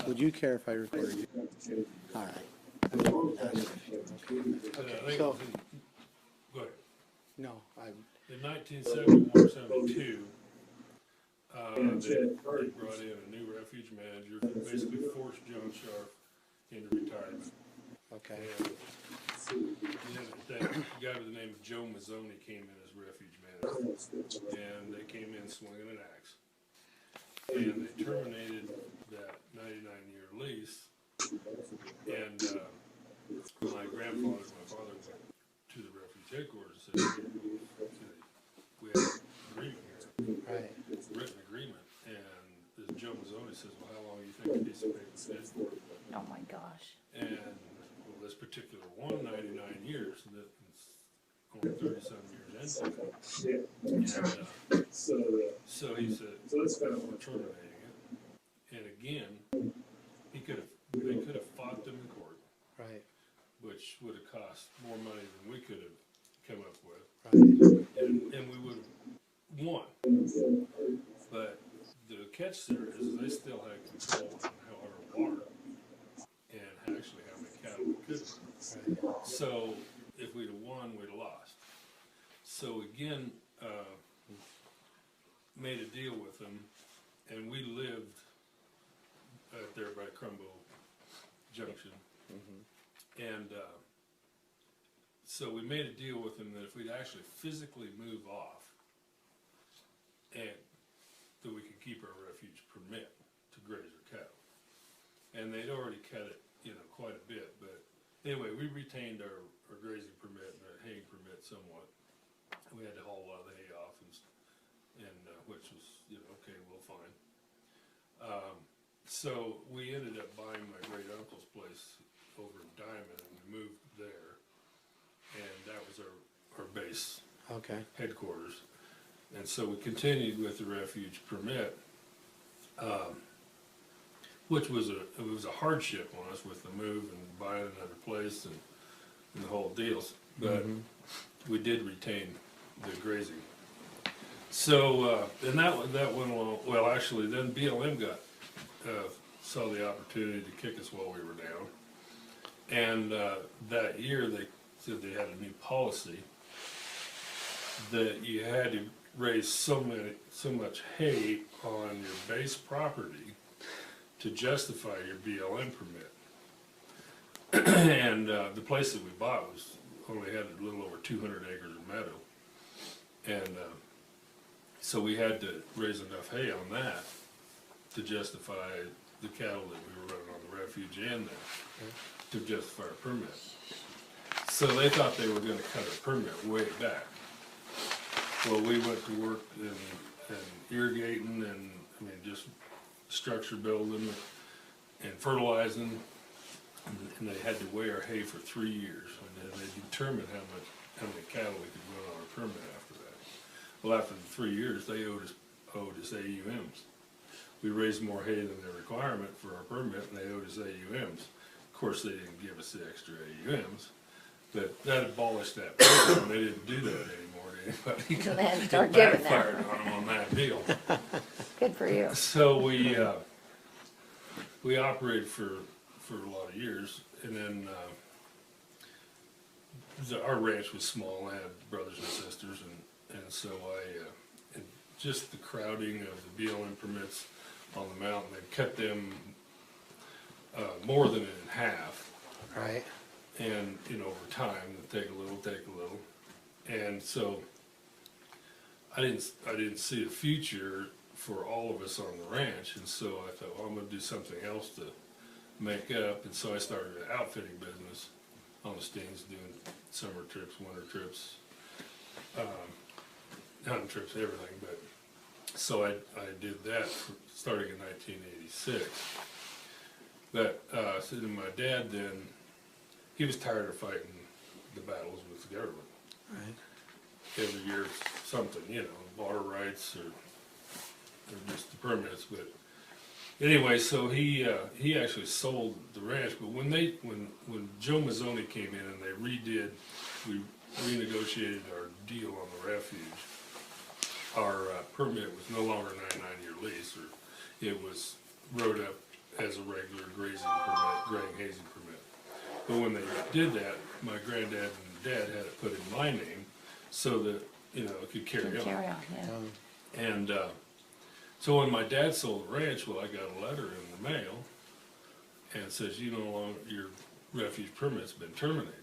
Would you care if I recorded you? All right. I think So- it was go ahead. No, In 1971, 72, they brought in a new refuge manager that basically forced John Sharp into retirement. okay. And then that guy by the name of Joe Mazzoni came in as refuge manager. And they came in swinging an axe. And they terminated that 99-year lease. And my grandfather and my father went to the refuge headquarters and said, we have an agreement here, Right. written agreement. And this Joe Mazzoni says, well, how long do you think a piece of paper is for? Oh my gosh. And well, this particular one, 99 years, and it's only 30-some years into it. And so he said, we're terminating it. And again, they could have fought them in court, Right. which would have cost more money than we could have come up with, Right. and we would have won. But the catch there is they still had control on how our water and actually how many cattle we could have. Right. So if we'd have won, we'd have lost. So again, made a deal with them, and we lived there by Crumbo Junction. And so we made a deal with them that if we'd actually physically move off, and that we could keep our refuge permit to graze our cattle. And they'd already cut it, quite a bit, but anyway, we retained our grazing permit and our haying permit somewhat. We had to haul a lot of the hay off, and which was, okay, well, fine. So we ended up buying my great uncle's place over in Diamond, and we moved there, and that was our base Okay. headquarters. And so we continued with the refuge permit, which was it was a hardship on us with the move and buying another place and the whole deal. But we did retain the grazing. So and that went along well. Actually, then BLM saw the opportunity to kick us while we were down, and that year they said they had a new policy that you had to raise so much hay on your base property to justify your BLM permit. And the place that we bought only had a little over 200 acres of meadow, and so we had to raise enough hay on that to justify the cattle that we were running on the refuge and to justify our permit. So they thought they were going to cut our permit way back. Well, we went to work and irrigating and just structure building and fertilizing, and they had to weigh our hay for 3 years, and then they determined how many cattle we could run on our permit after that. Well, after the 3 years, they owed us AUMs. We raised more hay than their requirement for our permit, and they owed us AUMs. Of course, they didn't give us the extra AUMs, but that abolished that program. They didn't do that anymore to anybody. So they had to It start giving backfired them. on them on that deal. Good for you. So we operated for a lot of years, and then our ranch was small. I had brothers and sisters, and so and just the crowding of the BLM permits on the mountain, they cut them more than in half. Right. And over time, they take a little, and so I didn't see a future for all of us on the ranch, and so I thought, well, I'm going to do something else to make up, and so I started an outfitting business on the Steens, doing summer trips, winter trips, hunting trips, everything. But so I did that starting in 1986. But so then my dad then. He was tired of fighting the battles with the government. Right. Every year, something, water rights or just the permits. But anyway, so he actually sold the ranch. But when Joe Mazzoni came in and we renegotiated our deal on the refuge. Our permit was no longer a 99-year lease. it was wrote up as a regular grazing permit, graying hazing permit. But when they did that, my granddad and dad had it put in my name so that, you know, it could carry Can on. carry on, yeah. And so when my dad sold the ranch, well, I got a letter in the mail and it says, you no longer, your refuge permit's been terminated.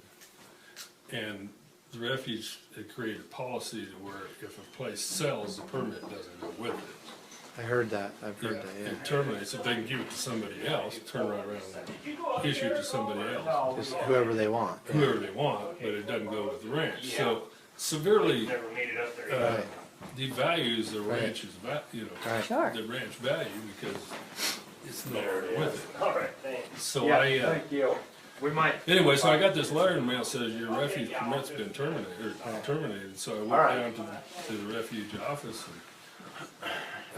And the refuge had created a policy to where if a place sells, the permit doesn't go with it. I heard that. I've heard that. Yeah. It terminates. If they can give it to somebody else, turn right around and issue it to somebody else, Just whoever they want. whoever they want, but it doesn't go with the ranch. So severely Right. devalues the ranch's Right. Sure. the ranch value because it's no longer with it. All right, thanks. So Yeah, I thank you. We might. anyway, so I got this letter in the mail that says your refuge permit's been terminated. So I went Alright. down to the refuge office and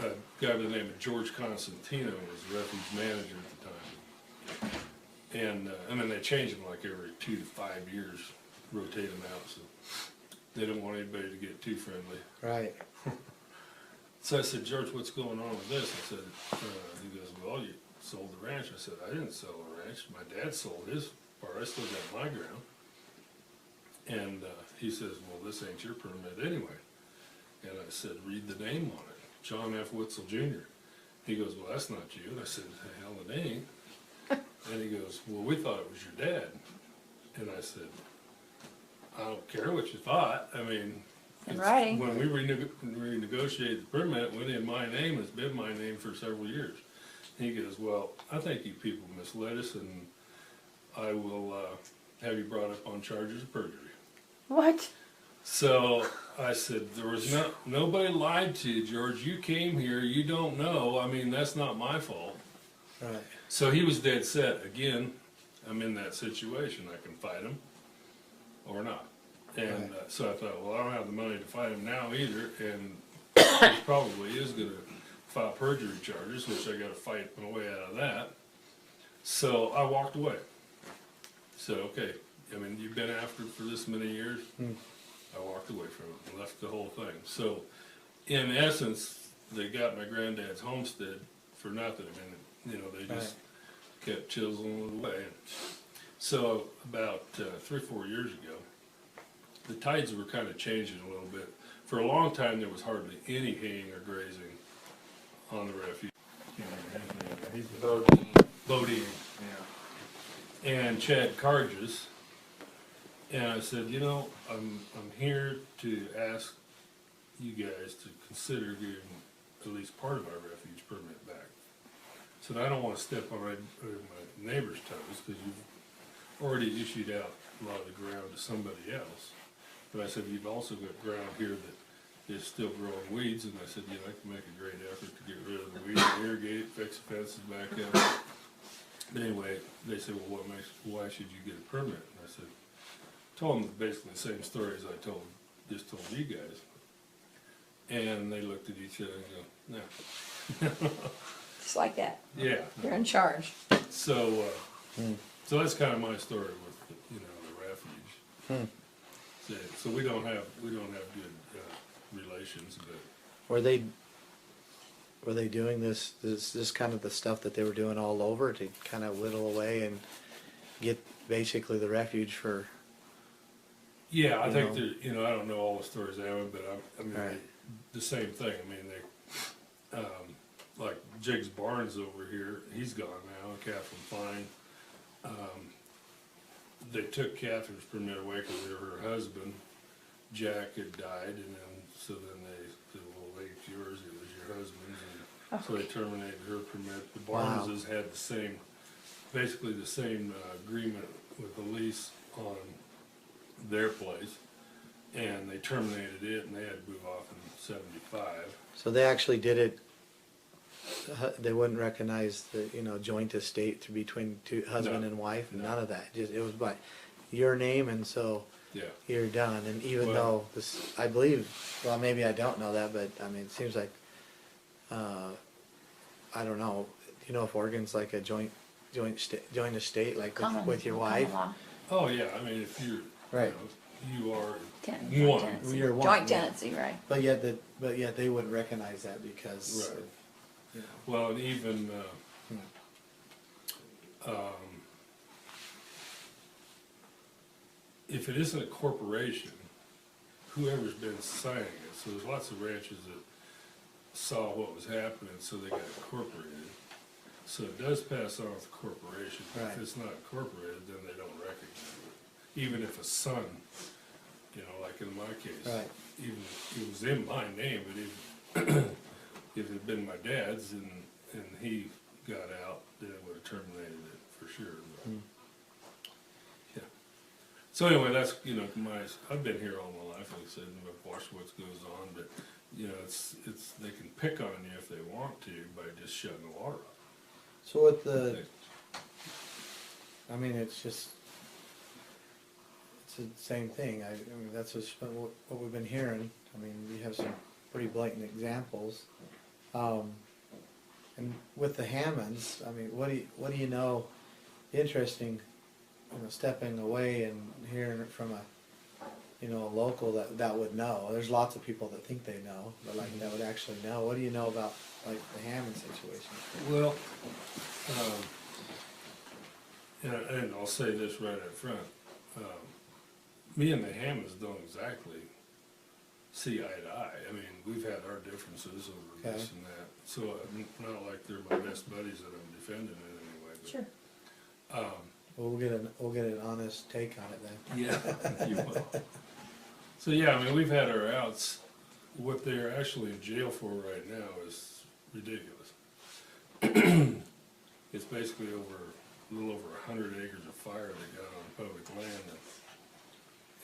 a guy by the name of George Constantino was the refuge manager at the time. And I mean, they change them like every 2 to 5 years, rotate them out, so they don't want anybody to get too friendly. Right. So I said, George, what's going on with this? I said, he goes, well, you sold the ranch. I said, I didn't sell the ranch. My dad sold his part. I still got my ground. And he says, well, this ain't your permit anyway. And I said, read the name on it, John F. Witzel Jr. He goes, well, that's not you. And I said, hell, it ain't. And he goes, well, we thought it was your dad. And I said, I don't care what you thought. I mean, In it's- writing. when we renegotiated the permit, it went in my name. It's been my name for several years. He goes, well, I think you people misled us, and I will have you brought up on charges of perjury. What? So I said, there was nobody lied to you, George. You came here, you don't know. I mean, that's not my fault. Right. So he was dead set. Again, I'm in that situation. I can fight him or not. And so I thought, well, I don't have the money to fight him now either, and he probably is going to file perjury charges, which I got to fight my way out of that. So I walked away. Said, okay, I mean, you've been after it for this many years. I walked away from it and left the whole thing. So, in essence, they got my granddad's homestead for nothing. I mean, you know, they just kept chiseling it away. So, about 3 or 4 years ago, the tides were kind of changing a little bit. For a long time, there was hardly any haying or grazing on the refuge. Bodine. And Chad Carges. And I said, you know, I'm here to ask you guys to consider giving at least part of our refuge permit back. So I don't want to step on my neighbor's toes because you've already issued out a lot of the ground to somebody else. But I said, you've also got ground here that is still growing weeds, and I said, you know, I can make a great effort to get rid of the weeds, irrigate it, fix the fences back up. But anyway, they said, well, why should you get a permit? And I said, told them basically the same stories I just told you guys. And they looked at each other and go, no. Just like that. Yeah. You're in charge. So, so that's kind of my story with, you know, the refuge. So we don't have good relations, but Were they doing this kind of the stuff that they were doing all over to kind of whittle away and get basically the refuge for? yeah, I You think know. that, you know, I don't know all the stories they have, but I mean, Right. the same thing. I mean, they, like Jiggs Barnes over here, he's gone now, and Catherine Fine. They took Catherine's permit away because her husband, Jack, had died, and then, so then they said, well, it's yours, it was your husband's, and so they terminated her permit. The Wow. Barneses had the same, basically the same agreement with the lease on their place, and they terminated it, and they had to move off in '75. So they actually did it. They wouldn't recognize the joint estate between husband No. and wife, No. none of that. Just it was by your name, and so Yeah. you're done. And even Well- though this, I believe, well, maybe I don't know that, but I mean, it seems like, I don't know. You know, if Oregon's like a joint estate, like Common. with your common wife, law. Oh, yeah, I mean, if you're, Right. you are Joint one. tenancy. You're one, Joint yeah. tenancy, right. but yet they wouldn't recognize that because Right. Well, and even, if it isn't a corporation, whoever's been signing it, so there's lots of ranches that saw what was happening, so they got incorporated. So it does pass on with the corporation. Right. If it's not incorporated, then they don't recognize it. Even if a son, you know, like in my case, Right. even it was in my name, but if it had been my dad's and he got out, then it would have terminated it for sure. But, yeah. So anyway, that's, you know, I've been here all my life, like I said, and I've watched what goes on, but, you know, it's, they can pick on you if they want to by just shutting the water off. So with the, I mean, it's just, it's the same thing. I mean, that's just what we've been hearing. I mean, we have some pretty blatant examples. And with the Hammonds, I mean, what do you know? Interesting, you know, stepping away and hearing it from a, you know, a local that would know. There's lots of people that think they know, but like that would actually know. What do you know about like the Hammond situation? Well, and I'll say this right up front. Me and the Hammonds don't exactly see eye to eye. I mean, we've had our differences over Okay. this and that. So not like they're my best buddies that I'm defending in any way. But, Sure. We'll get an honest take on it then. yeah, you will. So yeah, I mean, we've had our outs. What they're actually in jail for right now is ridiculous. It's basically a little over 100 acres of fire they got on public land. And,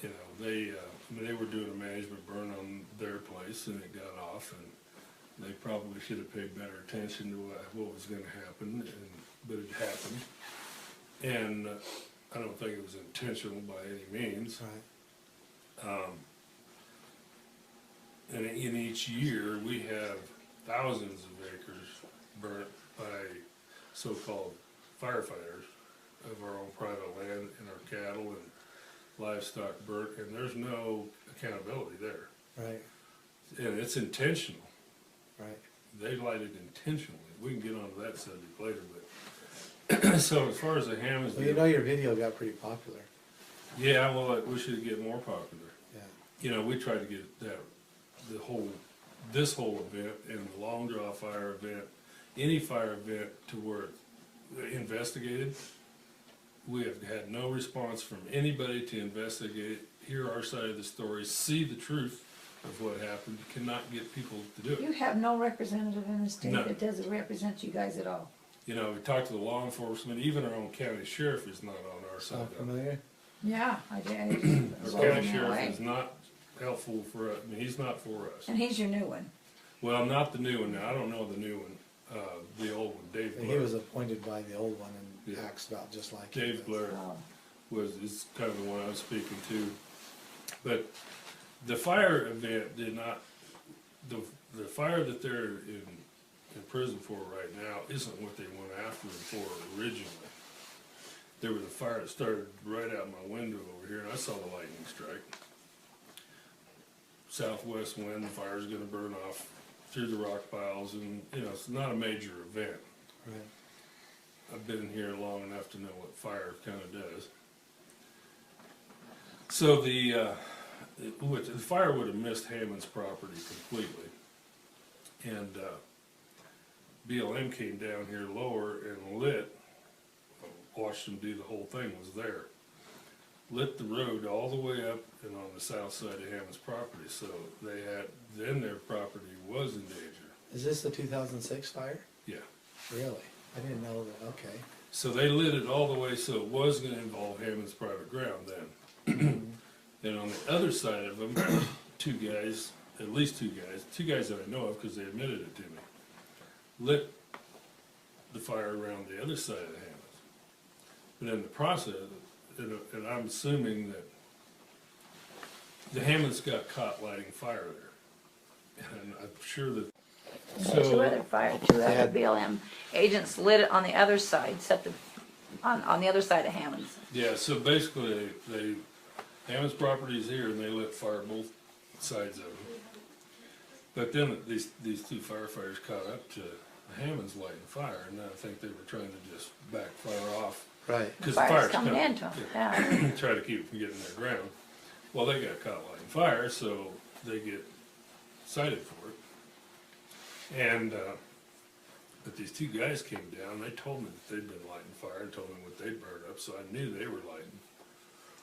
you know, I mean, they were doing a management burn on their place and it got off, and they probably should have paid better attention to what was going to happen, but it happened. And I don't think it was intentional by any means. Right. And in each year, we have thousands of acres burnt by so-called firefighters of our own private land, and our cattle and livestock burnt, and there's no accountability there. Right. And it's intentional. Right. They light it intentionally. We can get onto that subject later, but so as far as the Hammonds, Well, you know, your video got pretty popular. yeah, well, we should get more popular. Yeah. You know, we tried to get this whole event and the long draw fire event, any fire event to where it's investigated. We have had no response from anybody to investigate, hear our side of the story, see the truth of what happened. You cannot get people to do it. You have no representative in the state No. that doesn't represent you guys at all. You know, we talked to the law enforcement, even our own county sheriff is not on our side. Sound familiar? Yeah, I did. Our county sheriff is not helpful for us, I mean, he's not for us. And he's your new one. Well, not the new one now, I don't know the new one, the old one, Dave He Blair. was appointed by the old one and Yeah. acts about just like Dave he Blair Oh. is kind of the one I was speaking to. But the fire event did not, the fire that they're in prison for right now isn't what they went after them for originally. There was a fire that started right out my window over here, and I saw the lightning strike. Southwest wind, the fire's gonna burn off through the rock piles, and, you know, it's not a major event. Right. I've been here long enough to know what fire kinda does. So the fire would have missed Hammond's property completely. And, BLM came down here lower and lit, watched them do the whole thing, was there. Lit the road all the way up and on the south side of Hammond's property, so then their property was in danger. Is this the 2006 fire? Yeah. Really? I didn't know that. Okay. So they lit it all the way, so it was gonna involve Hammond's private ground then. And on the other side of them, at least two guys that I know of, because they admitted it to me, lit the fire around the other side of the Hammonds. But in the process, and I'm assuming that the Hammonds got caught lighting fire there. And I'm sure that, Two other Yeah. BLM agents lit it on the other side, on the other side of Hammond's. yeah, so basically, Hammond's property is here, and they lit fire both sides of them. But then these two firefighters caught up to Hammond's lighting fire, and I think they were trying to just backfire off. Right. Because Fire's coming into them, yeah. Try to keep it from getting their ground. Well, they got caught lighting fire, so they get cited for it. And, but these two guys came down, they told me that they'd been lighting fire and told me what they'd burned up, so I knew they were lighting.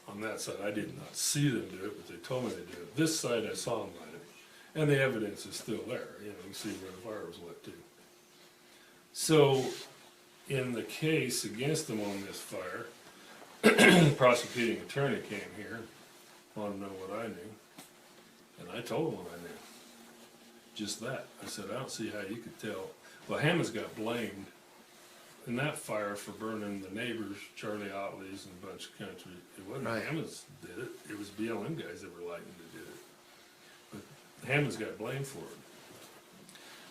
On that side, I did not see them do it, but they told me they did it. This side, I saw them light it. And the evidence is still there, you can see where the fire was lit too. So, in the case against them on this fire, the prosecuting attorney came here, wanted to know what I knew, and I told him what I knew. Just that. I said, I don't see how you could tell. Well, Hammond's got blamed in that fire for burning the neighbors, Charlie Otley's and a bunch of country. It wasn't Right. Hammond's did it, it was BLM guys that were lighting that did it. But Hammond's got blamed for it.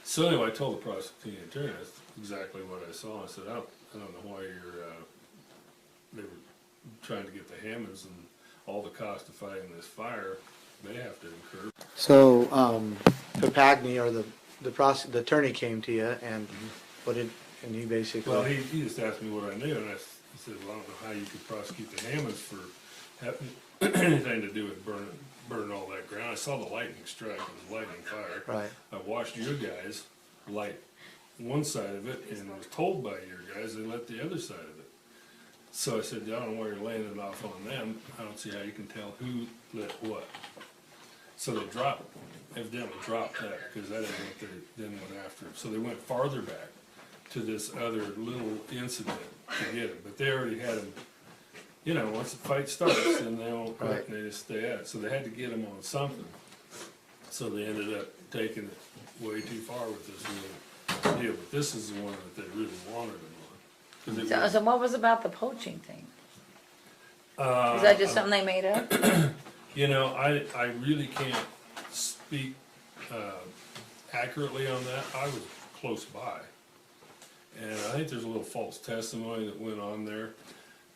So anyway, I told the prosecuting attorney, that's exactly what I saw. I said, I don't know why they were trying to get the Hammonds and all the cost of fighting this fire, they have to incur. So, Papagni, or the attorney came to you, and and he basically. Well, he just asked me what I knew, and I said, well, I don't know how you could prosecute the Hammonds for having anything to do with burning all that ground. I saw the lightning strike, it was lightning fire. Right. I watched your guys light one side of it, and I was told by your guys they lit the other side of it. So I said, I don't know why you're laying it off on them. I don't see how you can tell who lit what. So they evidently dropped that, because that ain't what they then went after. So they went farther back to this other little incident to get him. But they already had him, once the fight starts, then they won't quit, Right. and they just stay at it. So they had to get him on something. So they ended up taking it way too far with this little deal. But this is the one that they really wanted him on. 'Cause it was- So what was about the poaching thing? Is that just something they made up? I really can't speak accurately on that. I was close by. And I think there's a little false testimony that went on there.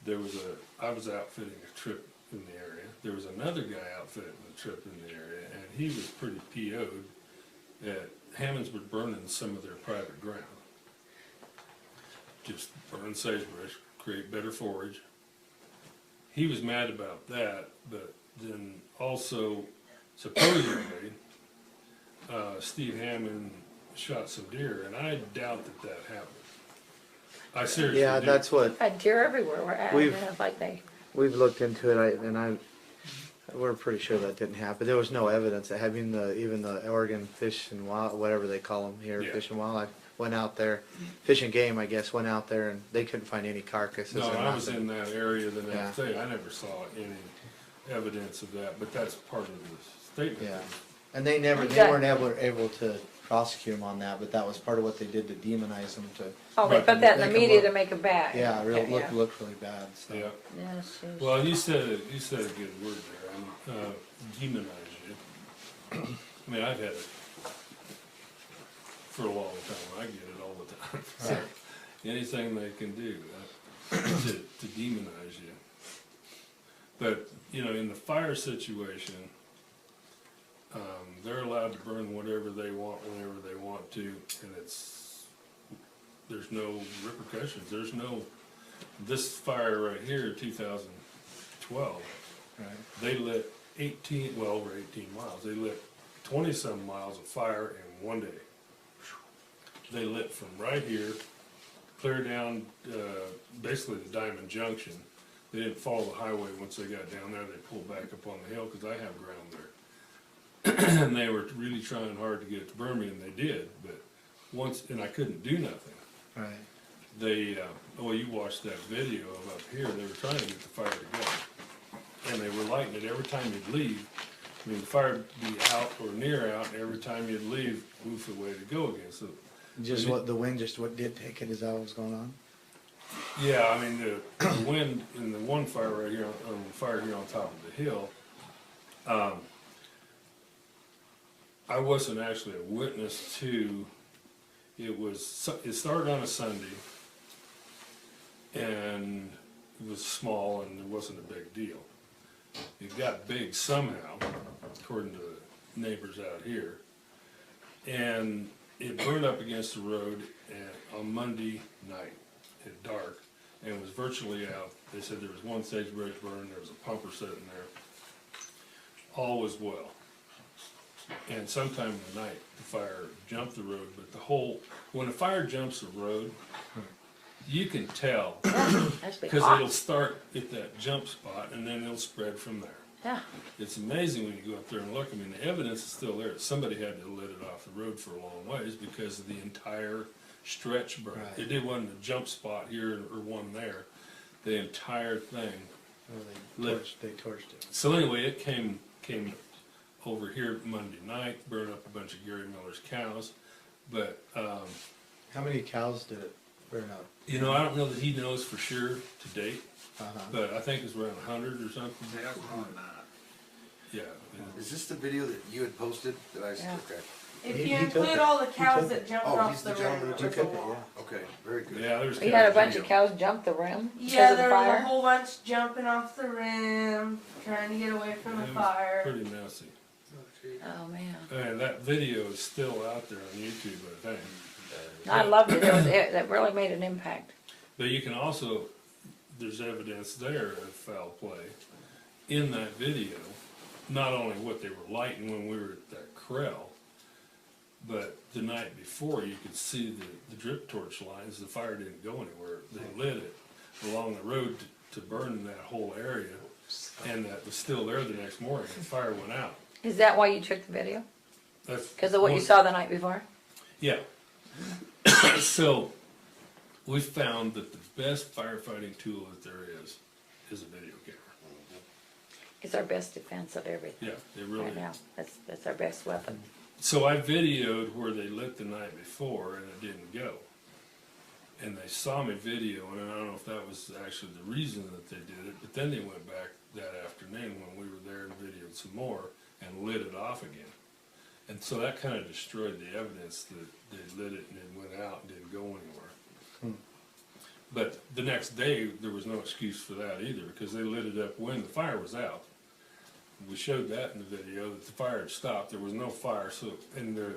I was outfitting a trip in the area. There was another guy outfitting a trip in the area, and he was pretty PO'd that Hammonds were burning some of their private ground. Just burning sagebrush, create better forage. He was mad about that, but then also, supposedly, Steve Hammond shot some deer, and I doubt that happened. I seriously Yeah, do. that's what Had deer everywhere, we've looked into it, we're pretty sure that didn't happen. There was no evidence. Even the Oregon Fish and Wild, whatever they call them here, Yeah. Fish and Wildlife, went out there. Fish and Game, I guess, went out there, and they couldn't find any carcasses. No, or I was nothing. in that area the Yeah. next day. I never saw any evidence of that, but that's part of the statement. Yeah, and they Okay. weren't able to prosecute them on that, but that was part of what they did to demonize them. Oh, they Right. put that in the Make 'em media look- to make it bad. Yeah, Yeah. looked really bad. So. Yeah. Yes, yes. Well, you said a good word there. Demonize you. I mean, I've had it for a long time. I get it all the time. So Right. anything they can do to demonize you. But, in the fire situation, they're allowed to burn whatever they want, whenever they want to, and there's no repercussions. This fire right here, 2012, Right. they lit over 18 miles. They lit 20-some miles of fire in one day. They lit from right here, clear down, basically the Diamond Junction. They didn't follow the highway once they got down there. They pulled back up on the hill, because I have ground there. And they were really trying hard to get it to burn me, and they did, but and I couldn't do nothing. Right. You watched that video of up here, they were trying to get the fire to go. And they were lighting it every time you'd leave. I mean, the fire would be out or near out, and every time you'd leave, woof, away to go again. So, Just what the wind what did take it, is that what was going on? yeah, I mean, the wind in the one fire right here, on the fire here on top of the hill, I wasn't actually a witness to, it started on a Sunday, and it was small and it wasn't a big deal. It got big somehow, according to the neighbors out here, and it burned up against the road on Monday night at dark, and it was virtually out. They said there was one sagebrush burn, there was a pumper sitting there. All was well. And sometime in the night, the fire jumped the road, but when a fire jumps a road, you can tell, That's be because it'll hot. start at that jump spot, and then it'll spread from there. Yeah, It's amazing when you go up there and look. I mean, the evidence is still there. Somebody had to have lit it off the road for a long ways because of the entire stretch burned. Right. It wasn't a jump spot here or one there. The entire thing. Well, they torched it. So anyway, it came over here Monday night, burned up a bunch of Gary Miller's cows. But, How many cows did it burn up? you know, I don't know that he knows for sure to date, Uh-huh. but I think it's around 100 or something. Yeah. Is this the video that you had posted that I, Yeah. okay, If He you took include it. all the He cows took that jumped Oh, off he's the the gentleman rim, who He it's took a took it, lot. yeah. okay, very good. Yeah, there's we had a cows. bunch of cows jump the rim because Yeah, of the there was a fire. whole bunch jumping off the rim, trying to get away from the It was fire. pretty messy. Oh, man. And that video is still out there on YouTube, I think. I loved it. That really made an impact. But you can also, there's evidence there of foul play in that video. Not only what they were lighting when we were at that corral, but the night before you could see the drip torch lines. The fire didn't go anywhere. They lit it along the road to burn that whole area, and that was still there the next morning. The fire went out. Is that why you took the video? That's Because of what you one- saw the night before? Yeah. So, we found that the best firefighting tool that there is a video camera. It's our best defense of everything Yeah, it really right now. That's our best weapon. So I videoed where they lit the night before and it didn't go. And they saw me video, and I don't know if that was actually the reason that they did it, but then they went back that afternoon when we were there and videoed some more and lit it off again. And so that kind of destroyed the evidence that they lit it and it went out and didn't go anywhere. But the next day, there was no excuse for that either, because they lit it up when the fire was out. We showed that in the video, that the fire had stopped, there was no fire, so, and the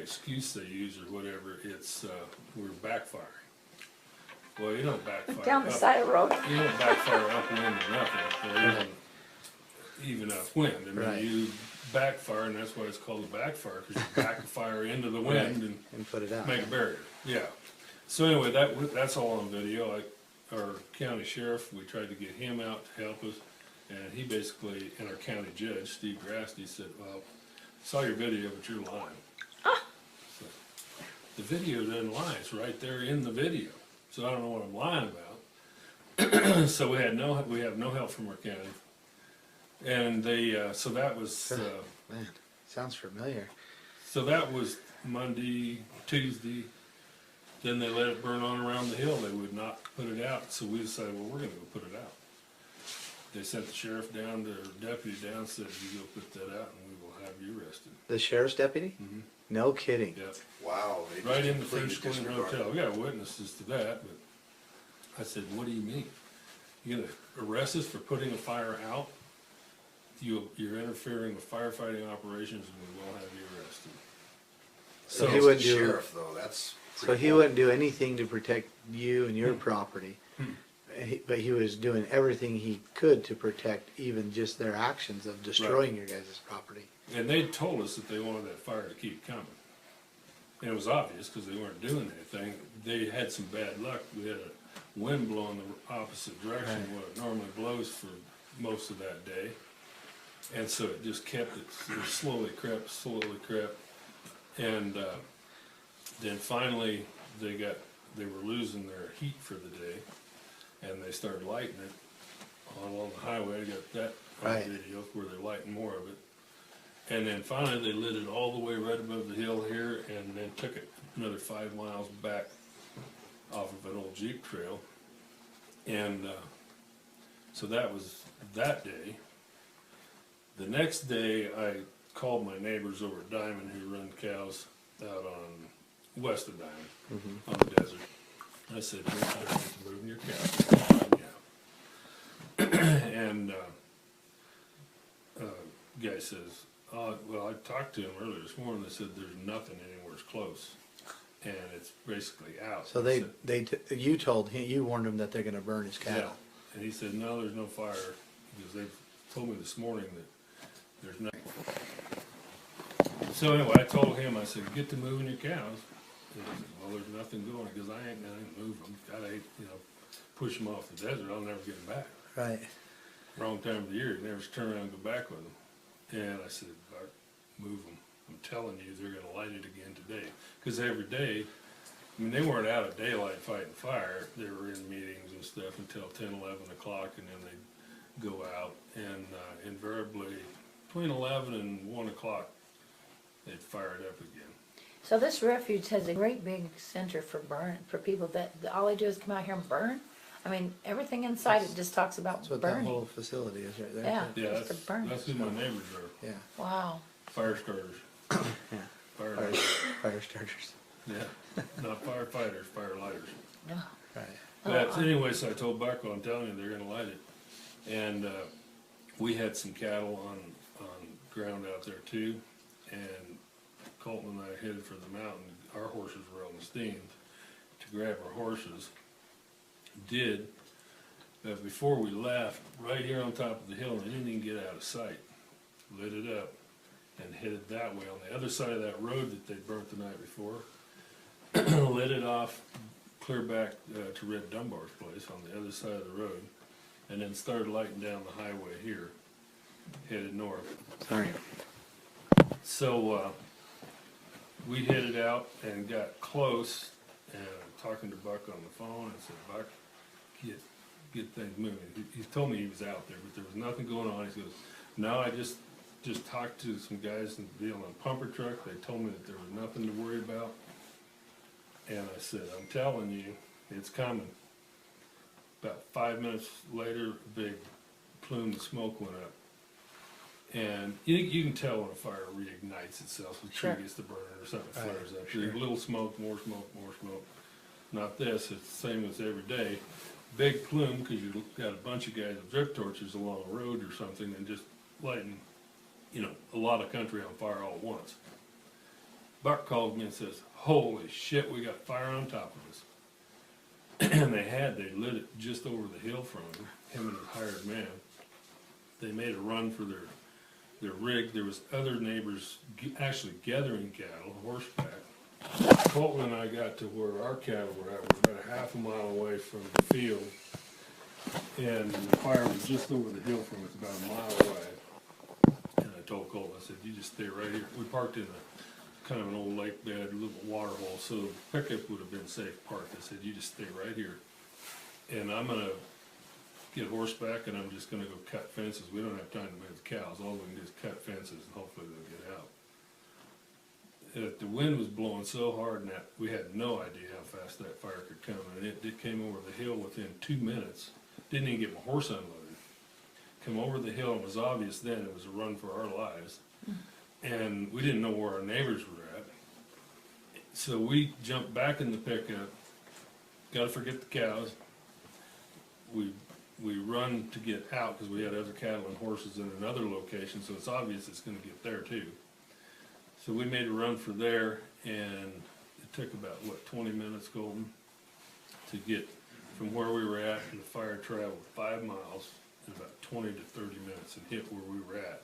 excuse they use or whatever, it's, we were backfiring. Well, you don't backfire. Down the up- side of the road. You don't backfire upwind or nothing, or even upwind. I mean, Right. you backfire, and that's why it's called a backfire, because you back the fire into the wind and And put it out. make a barrier. Yeah. So anyway, that's all on video. Our county sheriff, we tried to get him out to help us, and he basically, and our county judge, Steve Grasty, said, well, saw your video, but you're lying. So, the video doesn't lie, it's right there in the video. So I don't know what I'm lying about. So we have no help from our county. And they, so that was, Man, sounds familiar. so that was Monday, Tuesday. Then they let it burn on around the hill. They would not put it out. So we decided, well, we're gonna go put it out. They sent the sheriff down, the deputy down, said, you go put that out and we will have you arrested. The sheriff's deputy? Mhm. No kidding. Yeah, Wow. they right just in the completely French Queen disregarded Hotel. We got witnesses to that, but I said, what do you mean? You gonna arrest us for putting a fire out? You're interfering with firefighting operations and we will have you arrested. So he It's wouldn't the do. sheriff, though, that's. So he wouldn't do anything to protect you and your property, Hmm. but he was doing everything he could to protect even just their actions of destroying your guys' property. And they told us that they wanted that fire to keep coming. And it was obvious because they weren't doing anything. They had some bad luck. We had a wind blowing the opposite direction Right. what it normally blows for most of that day. And so it just kept it slowly crept. And then finally they were losing their heat for the day. And they started lighting it all along the highway. I got that on Right. video where they're lighting more of it. And then finally, they lit it all the way right above the hill here, and then took it another 5 miles back off of an old Jeep trail. And so that was that day. The next day, I called my neighbors over at Diamond who run cows out on west of Diamond on the desert. I said, "You're not moving your cows." Yeah. And guy says, Well, I talked to him earlier this morning, they said there's nothing anywhere close, and it's basically out. So He said- you told him, you warned him that they're gonna burn his Yeah, cattle. and he said, no, there's no fire, because they told me this morning that there's nothing. So anyway, I told him, I said, get to moving your cows. And he said, well, there's nothing going, because I ain't gonna move them, gotta, push them off the desert, I'll never get them back. Right. Wrong time of the year, never turn around and go back with them. And I said, Bart, move them. I'm telling you, they're gonna light it again today. Because every day, I mean, they weren't out of daylight fighting fire. They were in meetings and stuff until 10, 11 o'clock, and then they'd go out. And invariably, between 11 and 1 o'clock, they'd fire it up again. So this refuge has a great big center for burn, for people that all they do is come out here and burn? I mean, everything inside it just talks about That's what that burning. whole facility is right there. Yeah. Yeah, Just to burn. that's who my neighbors are, Yeah. Wow. fire starters. Yeah. Fire, Fire starters. yeah, not firefighters, fire lighters. Yeah. Right. But anyway, so I told Buckle, I'm telling you, they're gonna light it. And, we had some cattle on ground out there too, and Colton and I headed for the mountain. Our horses were on the steams to grab our horses. But before we left, right here on top of the hill, and they didn't even get out of sight, lit it up and headed that way on the other side of that road that they burnt the night before. Lit it off, clear back to Red Dunbar's place on the other side of the road, and then started lighting down the highway here, headed north. Sorry. So we headed out and got close, and I'm talking to Buck on the phone, and said, Buck, get things moving. He told me he was out there, but there was nothing going on. He goes, no, I just talked to some guys in dealing on a pumper truck. They told me that there was nothing to worry about. And I said, I'm telling you, it's coming. About 5 minutes later, a big plume of smoke went up. And you can tell when a fire reignites itself, the tree Sure. gets to burning or something Right, flares up. sure. There's a little smoke, more smoke, more smoke. Not this, it's the same as every day. Big plume, because you've got a bunch of guys with drip torches along a road or something and just lighting, a lot of country on fire all at once. Buck calls me and says, holy shit, we got fire on top of us. And they lit it just over the hill from him and his hired man. They made a run for their rig. There was other neighbors actually gathering cattle, horseback. Colton and I got to where our cattle were at. We're about a half a mile away from the field. And the fire was just over the hill from us, about a mile away. And I told Colton, I said, you just stay right here. We parked in a kind of an old lake bed, a little water hole, so the pickup would have been safe parked. I said, you just stay right here. And I'm gonna get horseback and I'm just gonna go cut fences. We don't have time to move the cows. All we can do is cut fences and hopefully they'll get out. The wind was blowing so hard and that we had no idea how fast that fire could come. And it came over the hill within 2 minutes. Didn't even get my horse unloaded. Come over the hill, and it was obvious then it was a run for our lives. And we didn't know where our neighbors were at. So we jumped back in the pickup, gotta forget the cows. We run to get out because we had other cattle and horses in another location, so it's obvious it's gonna get there too. So we made a run for there, and it took about, 20 minutes, Golden, to get from where we were at, and the fire traveled 5 miles in about 20 to 30 minutes and hit where we were at.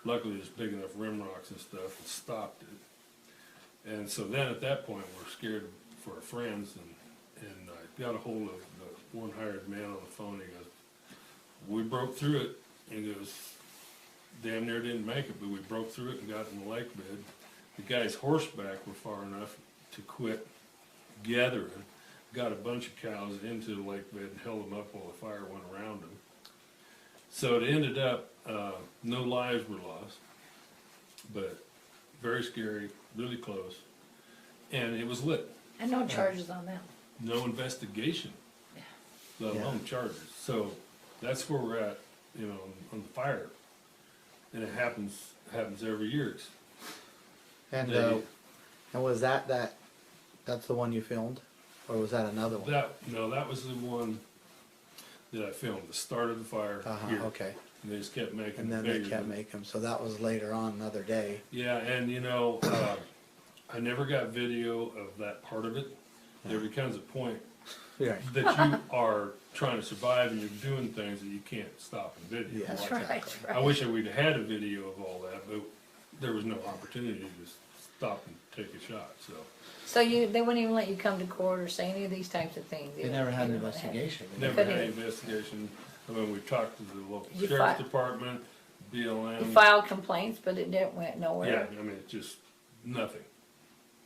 Luckily, there's big enough rim rocks and stuff that stopped it. And so then at that point, we're scared for our friends, and I got a hold of the one hired man on the phone. He goes, we broke through it. He goes, damn near didn't make it, but we broke through it and got in the lake bed. The guy's horseback were far enough to quit gathering, got a bunch of cows into the lake bed and held them up while the fire went around them. So it ended up, no lives were lost, but very scary, really close, and it was lit. And no charges on them. No investigation, let alone charges. So that's where we're at, on the fire, and it happens every year. And They- and was that's the one you filmed, or was that another one? That was the one that I filmed, the start of the fire here. Okay. And they just kept making and them then they bigger. kept making them, so that was later on another day. Yeah, and you know, I never got video of that part of it. There becomes a point Right. that you are trying to survive and you're doing things that you can't stop and video. Yeah. That's Exactly. right, I right. wish I would have had a video of all that, but there was no opportunity to just stop and take a shot, so. So they wouldn't even let you come to court or say any of these types of things? They never had an investigation. Never couldn't had an even- investigation. I mean, we talked to the local You sheriff's fi- department, You BLM. filed complaints, but it didn't, went Yeah, nowhere? I mean, it's just nothing.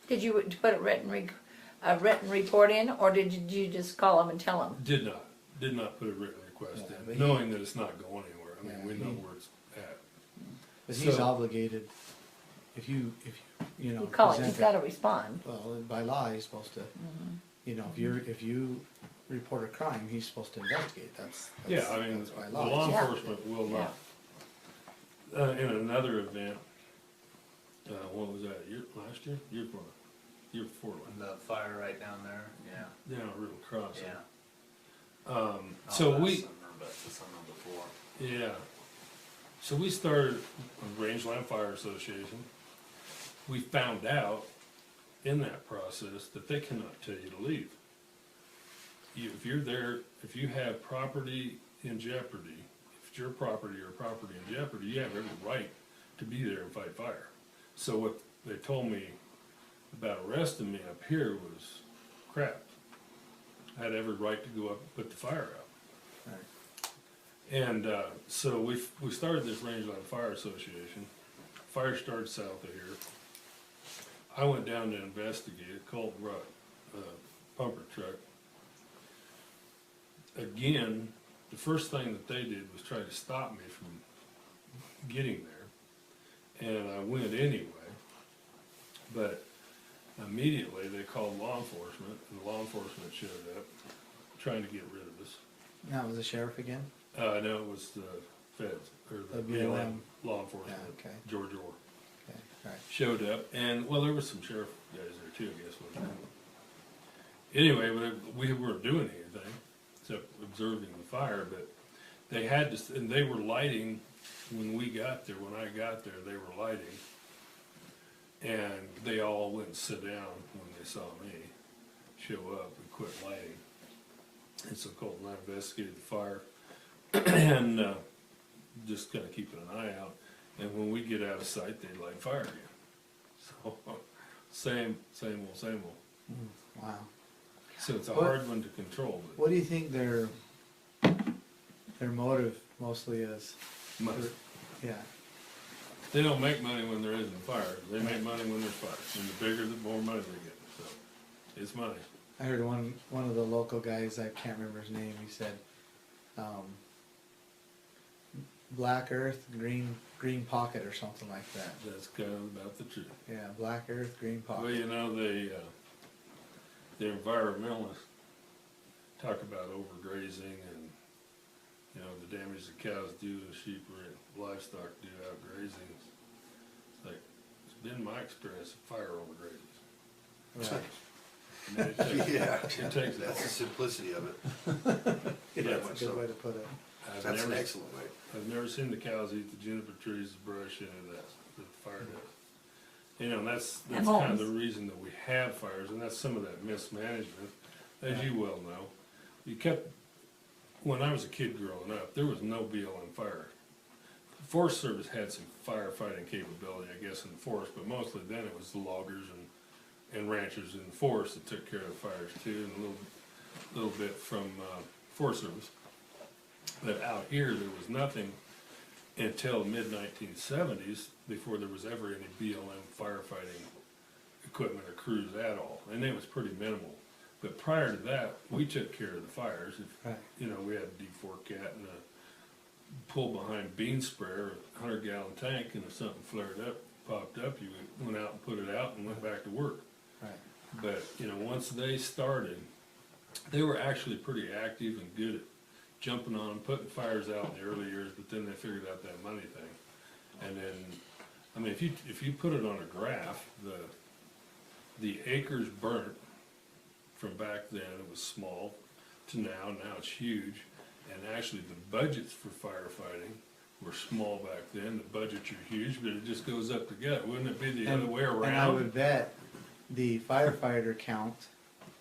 Did you put a written report in, or did you just call them and tell them? Did not put a written request Yeah, but in, he- knowing that it's not going anywhere. I mean, Yeah, we know he- where it's at. But he's So- obligated, if you know. You call it, present he's gotta respond. Well, by law, he's supposed to, you know, if you report a crime, he's supposed to investigate, that's. Yeah, I mean, that's by the law. law Yeah. enforcement will not. In another event, what was that, last year? Year before, And the fire right down there, yeah, down at Riddle Crossing. yeah. So Not last we, summer, but the summer before. yeah, so we started a Rangeland Fire Association. We found out in that process that they cannot tell you to leave. If you're there, if you have property in jeopardy, if it's your property or property in jeopardy, you have every right to be there and fight fire. So what they told me about arresting me up here was crap. I had every right to go up and put the fire out. Right. And so we started this Rangeland Fire Association. Fire started south of here. I went down to investigate. Called the pumper truck. Again, the first thing that they did was try to stop me from getting there, and I went anyway. But immediately they called law enforcement, and law enforcement showed up, trying to get rid of us. That was the sheriff again? No, it was the feds, or the The BLM BLM. law enforcement, Yeah, okay. George Orr, Okay, alright. showed up, and, well, there was some sheriff guys there too, I guess, wasn't there? Anyway, we weren't doing anything, except observing the fire, but they had to, and they were lighting, when we got there, when I got there, they were lighting, and they all went and sit down when they saw me show up and quit lighting. And so Colton and I investigated the fire, and just kind of keeping an eye out. And when we get out of sight, they light fire again. So same old. Wow. So it's a What- hard one to control, but What do you think their motive mostly is? money. Yeah, They don't make money when there isn't fire. They make money when there's fire. And the bigger, the more money they get. So it's money. I heard one of the local guys, I can't remember his name, he said, Black Earth, green pocket or something like that. That's kind of about the truth. Yeah, Black Earth, green Well, pocket. you know, the environmentalists talk about overgrazing and, you know, the damage the cows do, the sheep or livestock do out grazing. It's like, it's been my experience of fire overgrazes. Right. I mean, it takes- Yeah, It takes, that's the simplicity of it. yeah, Very That's much a good so. way to put it. I've That's an never, excellent way. I've never seen the cows eat the juniper trees, the brush, any of that the fire does. You know, and that's And kind of the homes. reason that we have fires, and that's some of that mismanagement, as you well know. You kept, when I was a kid growing up, there was no BLM fire. The Forest Service had some firefighting capability, I guess, in the forest, but mostly then it was the loggers and ranchers in the forest that took care of the fires too, and a little bit from Forest Service. But out here, there was nothing until the mid-1970s before there was ever any BLM firefighting equipment or crews at all, and it was pretty minimal. But prior to that, we took care of the fires. If, Right. you know, we had a D4 cat and a pull-behind bean sprayer, a 100-gallon tank, and if something flared up, popped up, you went out and put it out and went back to work. Right. But, you know, once they started, they were actually pretty active and good at jumping on them, putting fires out in the early years, but then they figured out that money thing. And then, I mean, if you put it on a graph, the acres burnt from back then, it was small, to now it's huge. And actually the budgets for firefighting were small back then, the budgets are huge, but it just goes up the gut, wouldn't it be the other way And I around? would bet the firefighter count,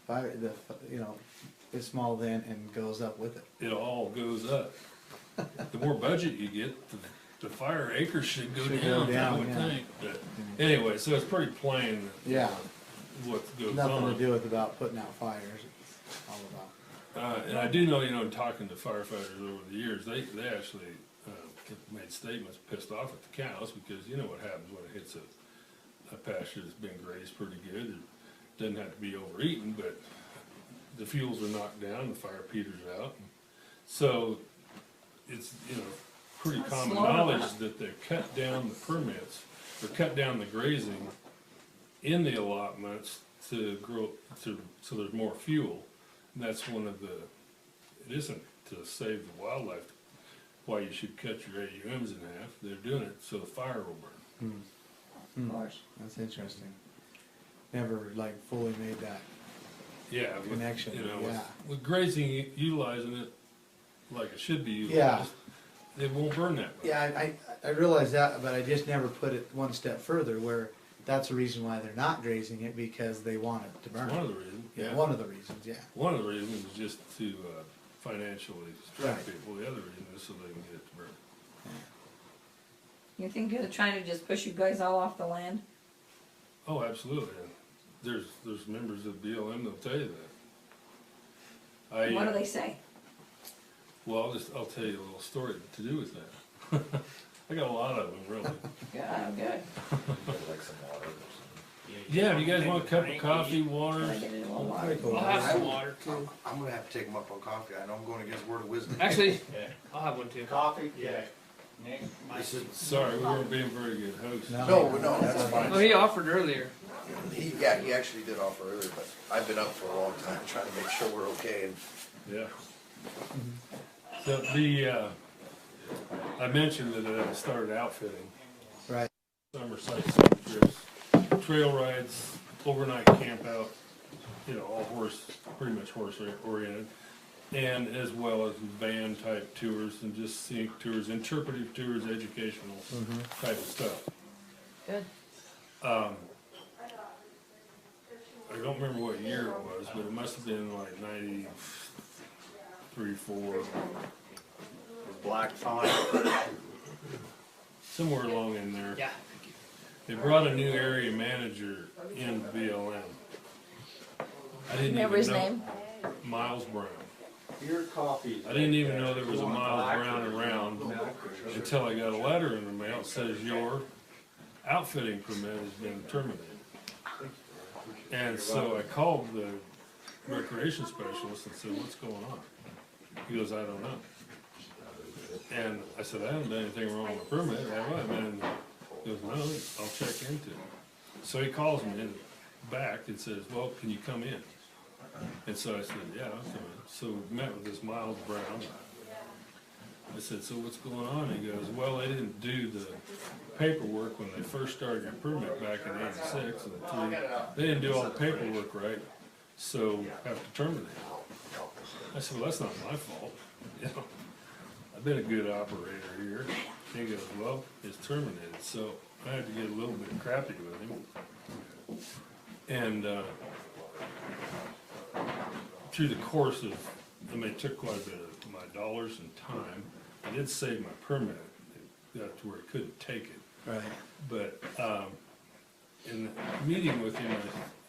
you know, is small then and goes up with it. It all goes up. The more budget you get, the fire acres should go Should go down, I down, would yeah. think, but anyway, so it's pretty plain. Yeah. What goes Nothing to on. do with about putting out fires, it's all about. And I do know, in talking to firefighters over the years, they actually, have made statements pissed off at the cows, because you know what happens when it hits a pasture that's been grazed pretty good. It doesn't have to be overeaten, but the fuels are knocked down, the fire peters out. So it's, pretty That's common slow. knowledge that they cut down the permits, or cut down the grazing in the allotments to grow, so there's more fuel. And that's one of the, it isn't to save the wildlife, why you should cut your AUMs in half. They're doing it so the fire will burn. Of course. That's interesting. Never like fully made that. Yeah. with- Connection, yeah. With grazing, utilizing it like it should be Yeah. utilized, it won't burn that much. Yeah, I realize that, but I just never put it one step further where that's the reason why they're not grazing it, because they want it to burn. One of the reasons, Yeah, one of the reasons, yeah. One of the reasons is just to financially strike Right. people. The other reason is so they can get it to burn. You think they're trying to just push you guys all off the land? Oh, absolutely. And there's members of BLM that'll tell you that. What do they say? Well, I'll tell you a little story to do with that. I got a lot of them, really. Yeah, good. Like some water or Yeah, if you guys want a cup of coffee, water, Can I get it in a little water? I'll have some water too. something. I'm gonna have to take them up on coffee. I know I'm going against word of wisdom. Actually, I'll have one too. Coffee? Yeah. Nick, Mike. This is- sorry, we weren't being very good hosts. No, that's fine. Oh, he offered earlier. He actually did offer earlier, but I've been up for a long time trying to make sure we're okay, and Yeah. So I mentioned that I started outfitting. Right. Summer sightseeing trips, trail rides, overnight camp out, all pretty much horse oriented. And as well as van type tours and just scenic tours, interpretive tours, educational type of stuff. Good. I don't remember what year it was, but it must have been like 93, 4, Black Fawn. somewhere along in there. Yeah. They brought a new area manager in BLM. I didn't Remember even his know name? Miles Brown. Your coffee. I didn't even know there was a Miles Brown around until I got a letter in the mail that says your outfitting permit has been terminated. And so I called the recreation specialist and said, "What's going on?" He goes, "I don't know." And I said, "I haven't done anything wrong with the permit, have I?" And he goes, "No, I'll check into it." So he calls me back and says, "Well, can you come in?" And so I said, "Yeah, I'll come in." So we met with this Miles Brown. I said, "So what's going on?" He goes, "Well, they didn't do the paperwork when they first started your permit back in '86 and they didn't do all the paperwork right, so have to terminate it." I said, "Well, that's not my fault. I've been a good operator here." He goes, "Well, it's terminated." So I had to get a little bit crappy with him. And through the course of, it took quite a bit of my dollars and time. I did save my permit. It got to where it couldn't take it. Right. But in meeting with him,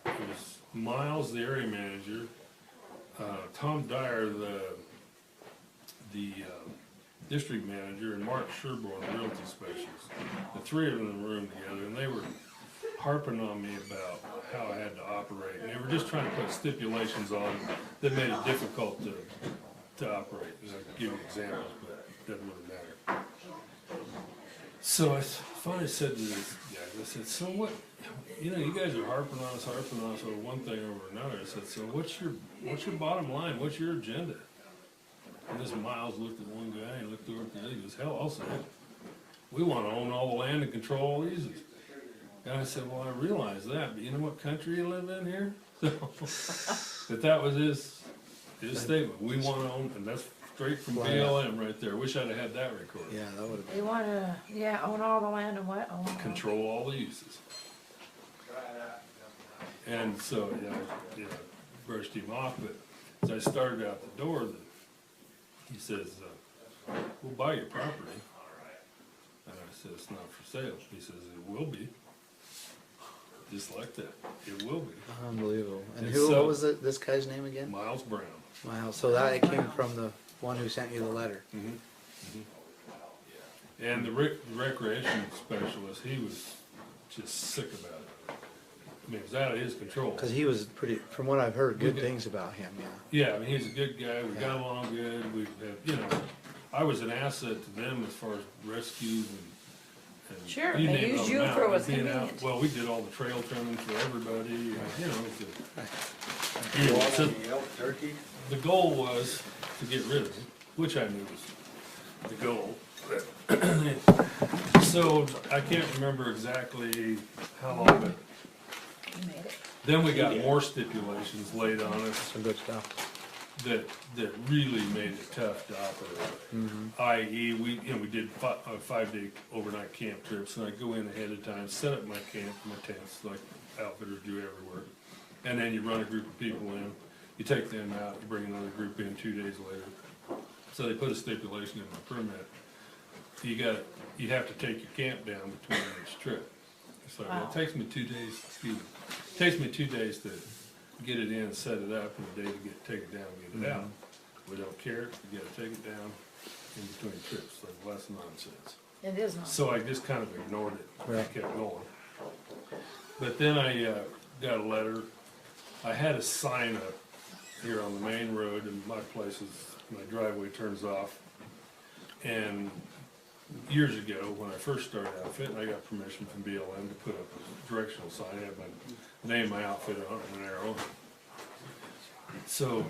it was Miles, the area manager, Tom Dyer, the district manager, and Mark Sherborne, the realty specialist. The three of them in the room together, and they were harping on me about how I had to operate. And they were just trying to put stipulations on that made it difficult to operate. And I could give you examples, but it doesn't really matter. So I finally said to these guys, I said, "So what, you guys are harping on us over one thing or over another." I said, "So what's your bottom line? What's your agenda?" And this Miles looked at one guy and looked over at the other. He goes, "Hell, I'll say it. We want to own all the land and control all the easements." And I said, "Well, I realize that, but you know what country you live in here?" But that was his statement. We want to own, and that's straight from Flat BLM right there. Wish I'd have had that recorded. Yeah, that would have They wanna, yeah, own all the land and what, own all. Control all the uses. And so, brushed him off, but as I started out the door, he says, we'll buy your property. And I said, it's not for sale. He says, it will be. Just like that, it will be. unbelievable. And And who, so- what was this guy's name again? Miles Brown. Wow, so that came from the one who sent you the letter. And the recreation specialist, he was just sick about it. I mean, it was out of his control. Cause he was pretty, from what I've heard, good Okay. things about him, yeah. Yeah, I mean, he's a good guy, we got along good, we had, I was an asset to them as far as rescues and Sure, you they name it, used on the you for mountain, what's being out. convenient. Well, we did all the trail trimming for everybody, and, You want so any elk turkey? the goal was to get rid of him, which I knew was the goal. So, I can't remember exactly how long, but You made it. then we got more stipulations laid on us Some good stuff. that really made it tough to operate. I.e., we did 5-day overnight camp trips, and I go in ahead of time, set up my camp, my tents, like outfitters do everywhere. And then you run a group of people in, you take them out, you bring another group in 2 days later. So they put a stipulation in my permit. You have to take your camp down between each trip. It's like, well, Wow. it takes me 2 days, it takes me 2 days to get it in, set it up, and a day to take it down, and get it out. We don't care, you gotta take it down in between trips, like less nonsense. It is not. So I just kind of ignored it, I Right. kept going. But then I got a letter, I had a sign up here on the main road, and my place is, my driveway turns off. And years ago, when I first started outfitting, I got permission from BLM to put up a directional sign, I had my name, my outfit on it, and an arrow. So,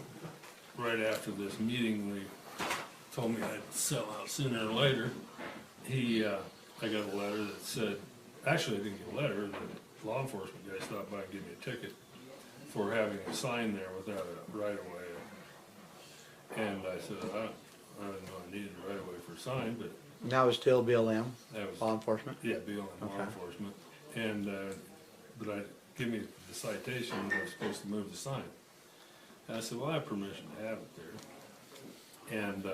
right after this meeting, they told me I'd sell out sooner or later. I got a letter that said, actually I didn't get a letter, the law enforcement guy stopped by and gave me a ticket for having a sign there without a right of way. And I said, I didn't know I needed a right of way for a sign, but Now it's still BLM, that was. law enforcement? Yeah, BLM law Okay. enforcement, and, but give me the citation, I was supposed to move the sign. And I said, well, I have permission to have it there. And,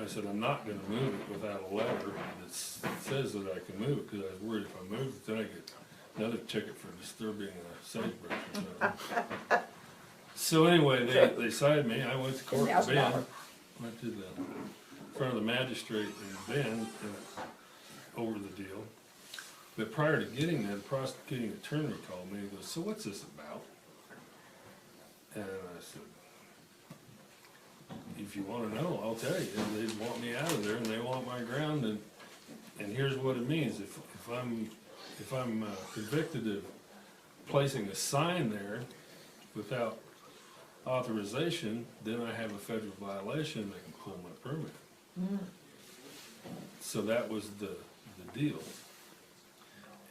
I said, I'm not gonna move it without a letter that says that I can move it, cause I was worried if I moved it, then I get another ticket for disturbing a sagebrush or something. So anyway, they cited me, I went to court in Bend, went to the front of the magistrate in Bend, over the deal. But prior to getting there, the prosecuting attorney called me, he goes, so what's this about? And I said, if you wanna know, I'll tell you, they want me out of there and they want my ground, and here's what it means, if I'm convicted of placing a sign there without authorization, then I have a federal violation, they can pull my permit. So that was the deal.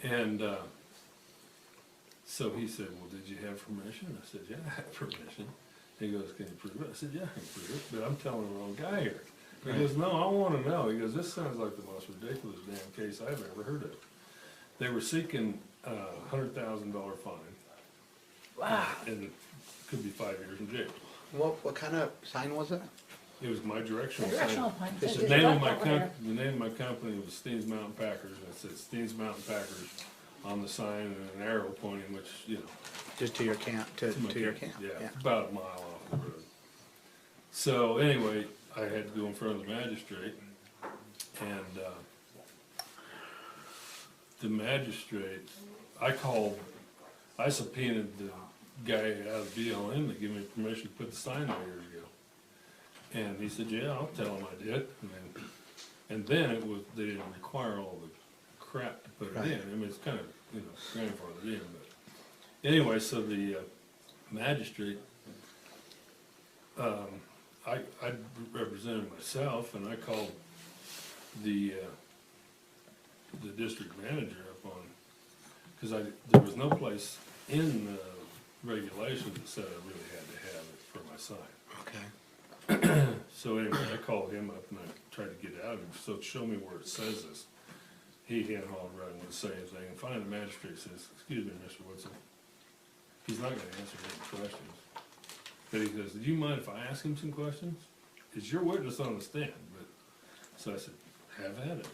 And, so he said, well, did you have permission? I said, yeah, I have permission. He goes, can you prove it? I said, yeah, I can prove it, but I'm telling the wrong guy here. He goes, no, I wanna know. He goes, this sounds like the most ridiculous damn case I've ever heard of. They were seeking a $100,000 fine. Wow. And it could be 5 years in jail. What kind of sign was it? It was my directional The sign. directional plan This says is The it's name of right my over there. the name of my company was Steens Mountain Packers, and it said Steens Mountain Packers on the sign and an arrow pointing, which, Just to your camp, to my your camp. camp? Yeah, about a mile off the road. So anyway, I had to go in front of the magistrate, and, the magistrate, I subpoenaed the guy out of BLM that gave me permission to put the sign there years ago. And he said, yeah, I'll tell him I did, and then they didn't require all the crap to put it in. I mean, it's kind of, grandfathered in, but anyway, so the magistrate, I represented myself, and I called the district manager up on, because there was no place in the regulations that said I really had to have it for my sign. Okay. So anyway, I called him up and I tried to get out of him, so show me where it says this. He hauled right and wouldn't say anything, and finally the magistrate says, excuse me, Mr. Woodson. He's not gonna answer any questions. But he says, do you mind if I ask him some questions? Is your witness on the stand? But, so I said, have at it.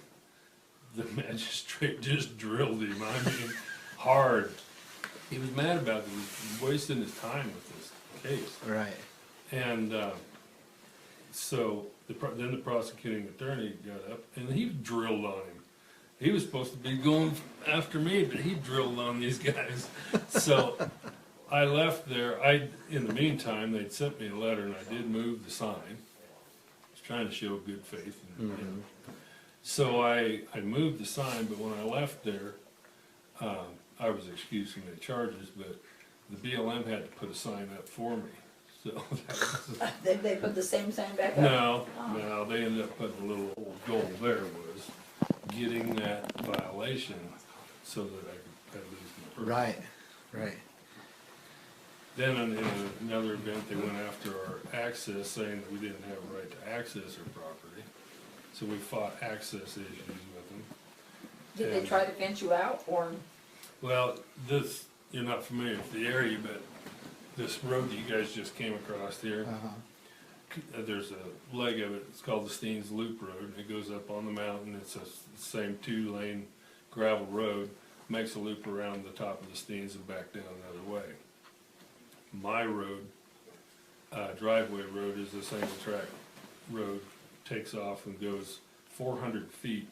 The magistrate just drilled him, I mean, hard. He was mad about it, he was wasting his time with this case. Right. And, so, then the prosecuting attorney got up, and he drilled on him. He was supposed to be going after me, but he drilled on these guys. So, I left there, in the meantime, they'd sent me a letter, and I did move the sign. I was trying to show good faith. And, so I moved the sign, but when I left there, I was excused from the charges, but the BLM had to put a sign up for me. So that was They put the same sign back up? no, they ended up putting a little old goal there was getting that violation so that I could at least be perfect. Right. Right. Then in another event, they went after our access, saying that we didn't have a right to access our property. So we fought access issues with them. Did they try to fence you out, or? Well, this, you're not familiar with the area, but this road that you guys just came across here, there's a leg of it, it's called the Steens Loop Road, and it goes up on the mountain, it's the same 2-lane gravel road, makes a loop around the top of the Steens and back down another way. My road, driveway road, is a single track road, takes off and goes 400 feet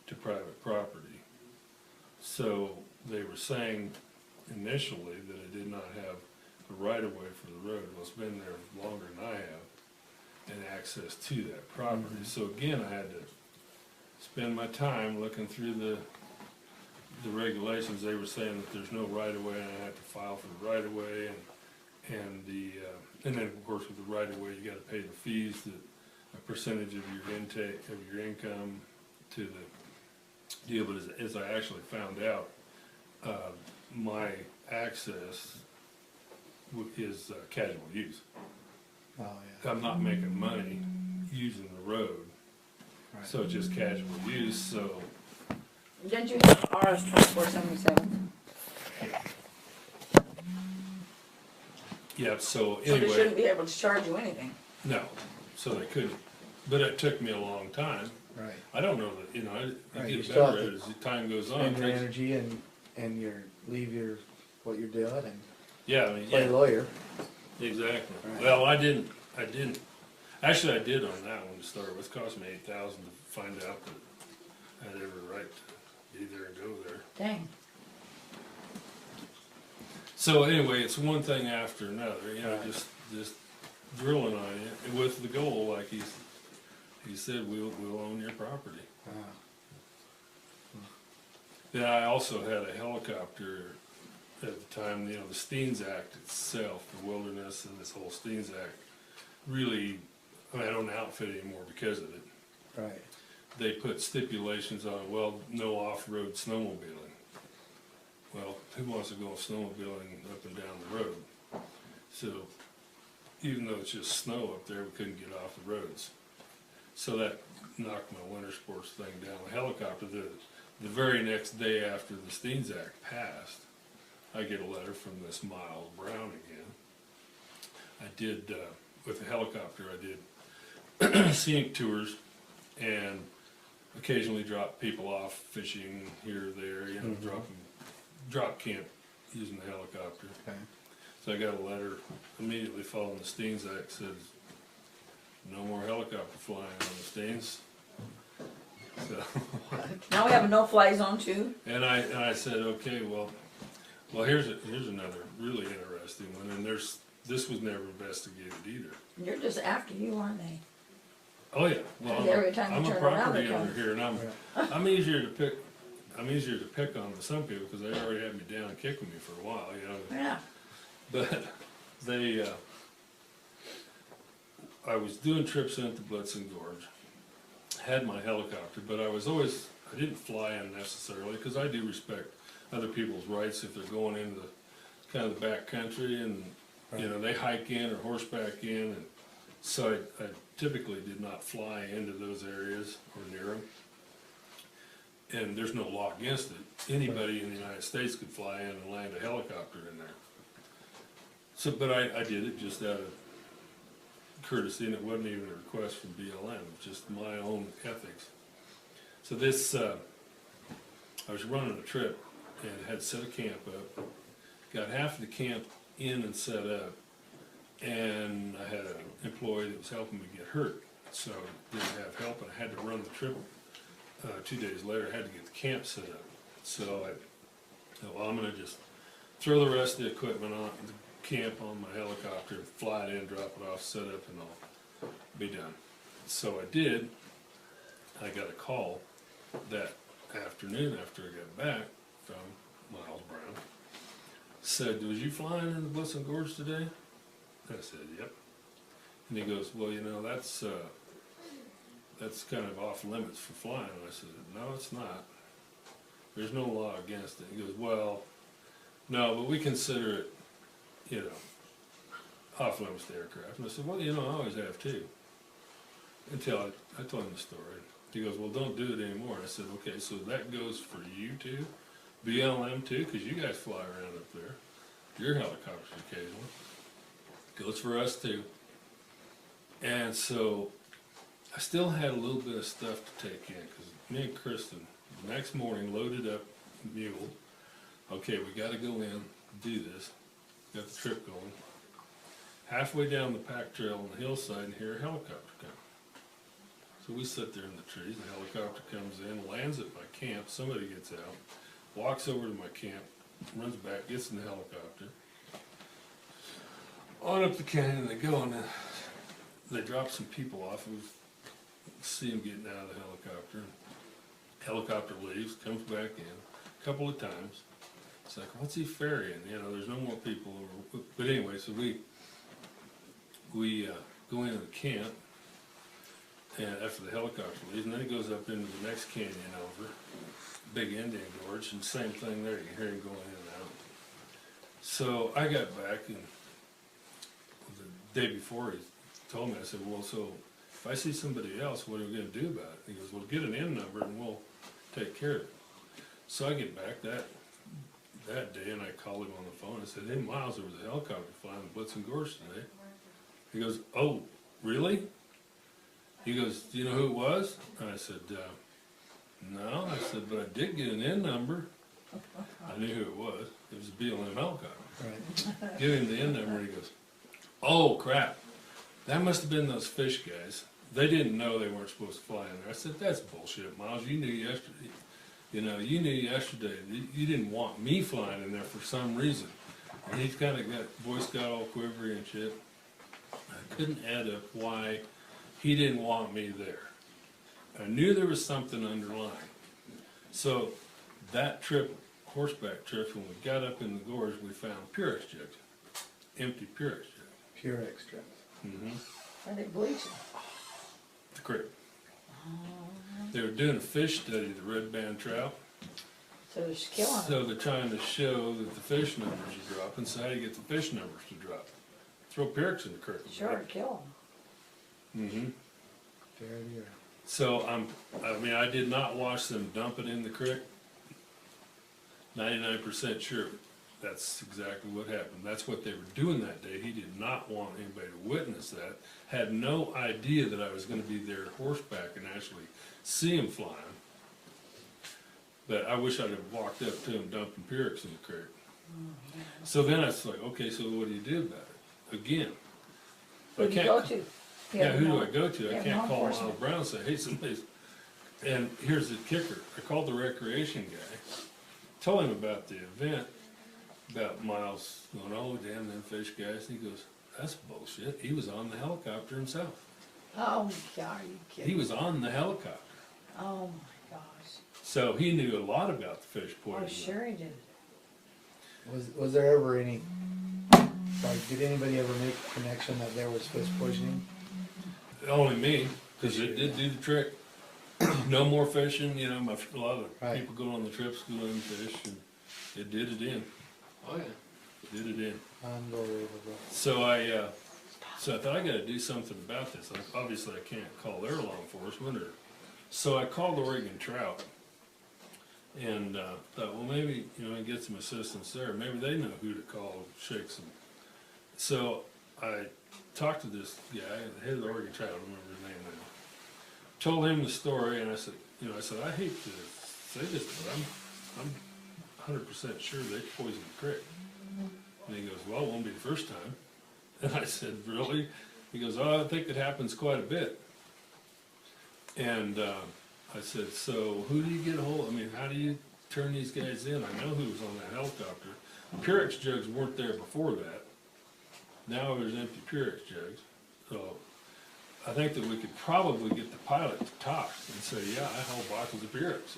to private property. So they were saying initially that it did not have a right of way for the road. Well, it's been there longer than I have, and access to that property. So again, I had to spend my time looking through the regulations. They were saying that there's no right of way, and I had to file for the right of way, and then of course with the right of way, you got to pay the fees, a percentage of your intake of your income to the deal. But as I actually found out, my access is casual use. Oh, yeah. I'm not making money using the road, Right. so it's just casual use. So Didn't you have RS 2477? yeah. So So they anyway, shouldn't be able to charge you anything. no. So they couldn't. But it took me a long time. Right. I don't know that, you know, I Right, you get still better have at to it as time goes on. Spend your Takes- energy and leave what you're doing and Yeah, I mean, play yeah, lawyer. exactly. Right. Well, I didn't, actually I did on that one to start with. It cost me $8,000 to find out that I had every right to be there and go there. Dang. So anyway, it's one thing after another, you know, Right. just drilling on you, and with the goal, like he said, we'll own your property. Then I also had a helicopter at the time, you know, the Steens Act itself, the wilderness and this whole Steens Act, really, I mean, I don't outfit anymore because of it. Right. They put stipulations on, well, no off-road snowmobiling. Well, who wants to go snowmobiling up and down the road? So, even though it's just snow up there, we couldn't get off the roads. So that knocked my winter sports thing down. The helicopter, the very next day after the Steens Act passed, I get a letter from this Miles Brown again. I did, with the helicopter, I did scenic tours and occasionally drop people off fishing here or there, you know, drop camp using the helicopter. Okay. So I got a letter immediately following the Steens Act, says, no more helicopter flying on the Steens. So, Now we have a no-fly zone too? and I said, okay, well here's another really interesting one, and this was never investigated either. They're just after you, aren't they? Oh yeah, well And every time you I'm a turn around, property they come. owner here, and I'm easier to pick on than some people because they already had me down kicking me for a while, you know. Yeah. But they, I was doing trips into Blitzen Gorge, had my helicopter, but I didn't fly in necessarily, because I do respect other people's rights if they're going into kind of the back country and, you know, they hike in or horseback in, So I typically did not fly into those areas or near them. And there's no law against it. Anybody in the United States could fly in and land a helicopter in there. So, but I did it just out of courtesy, and it wasn't even a request from BLM, it was just my own ethics. So this, I was running a trip and had set a camp up, got half of the camp in and set up, and I had an employee that was helping me get hurt, so didn't have help, and I had to run the trip. 2 days later, I had to get the camp set up. So I thought, well, I'm gonna just throw the rest of the equipment on the camp on my helicopter, fly it in, drop it off, set up, and I'll be done. So I did. I got a call that afternoon after I got back from Miles Brown. Said, was you flying in the Blitzen Gorge today? I said, yep. And he goes, well, you know, that's kind of off limits for flying. And I said, no, it's not. There's no law against it. He goes, well, no, but we consider it, you know, off limits to aircraft. And I said, well, you know, I always have too. Until I told him the story. He goes, well, don't do it anymore. I said, okay, so that goes for you too? BLM too? Because you guys fly around up there. Your helicopters occasionally. Goes for us too. And so I still had a little bit of stuff to take in, because me and Kristen, the next morning, loaded up, muled. Okay, we got to go in, do this. Got the trip going. Halfway down the pack trail on the hillside, and hear a helicopter come. So we sit there in the trees. The helicopter comes in, lands at my camp. Somebody gets out, walks over to my camp, runs back, gets in the helicopter. On up the canyon they go, and they drop some people off. We see them getting out of the helicopter. Helicopter leaves, comes back in a couple of times. It's like, what's he ferrying? You know, there's no more people over. But anyway, so we go into the camp, and after the helicopter leaves, and then he goes up into the next canyon over, big Indian gorge, and same thing there. You can hear him going in and out. So I got back, and the day before he told me, I said, well, so if I see somebody else, what are we going to do about it? He goes, well, get an in number and we'll take care of it. So I get back that day, and I called him on the phone. I said, hey, Miles, there was a helicopter flying the Blitzen Gorge today. He goes, oh, really? He goes, do you know who it was? And I said, no. I said, but I did get an in number. I knew who it was. It was a BLM helicopter. Right. Give him the in number, and he goes, oh, crap. That must have been those fish guys. They didn't know they weren't supposed to fly in there. I said, that's bullshit, Miles. You knew yesterday. You know, you knew yesterday. You didn't want me flying in there for some reason. And he's kind of got, voice got all quivery and shit. I couldn't add up why he didn't want me there. I knew there was something underlying. So that trip, horseback trip, when we got up in the gorge, we found Purex jugs. Empty Purex jugs. Pure extract. Are they bleaching? The creek. They were doing a fish study, the red band trout. So they're just killing them. So they're trying to show that the fish numbers are dropping, so how do you get the fish numbers to drop? Throw Purex in the creek. Sure, kill them. Fair deal. So I mean, I did not watch them dump it in the creek. 99% sure that's exactly what happened. That's what they were doing that day. He did not want anybody to witness that. Had no idea that I was going to be there horseback and actually see him flying. But I wish I'd have walked up to him dumping Purex in the creek. So then I was like, okay, so what do you do about it? Again. Who do you go to? Yeah, who do I go to? I Yeah, can't law call enforcement. Miles Brown and say, hey, somebody's. And here's the kicker. I called the recreation guy, told him about the event, about Miles going, oh, damn them fish guys. And he goes, that's bullshit. He was on the helicopter himself. Oh my God, are you kidding? He was on the helicopter. Oh my gosh. So he knew a lot about the fish Oh, poisoning. sure he did. Was there ever any, like, did anybody ever make a connection that there was fish poisoning? Only me, because it did do the trick. No more fishing, you know, a lot of Right. people go on the trips, go in and fish, and it did it in. Oh, yeah. Did it in. Unbelievable. So I So I thought, I gotta do something about this. Obviously, I can't call their law enforcement or, so I called Oregon Trout. And, thought, well, maybe, I get some assistance there. Maybe they know who to call, shake some. So I talked to this guy, the head of the Oregon Trout, I don't remember his name now. Told him the story, and I said, I hate to say this, but I'm 100% sure they poisoned the creek. And he goes, well, it won't be the first time. And I said, really? He goes, oh, I think it happens quite a bit. And I said, so who do you get a hold of? I mean, how do you turn these guys in? I know who was on that helicopter. Purex jugs weren't there before that. Now there's empty Purex jugs. So I think that we could probably get the pilot to talk and say, yeah, I hold bottles of Purex,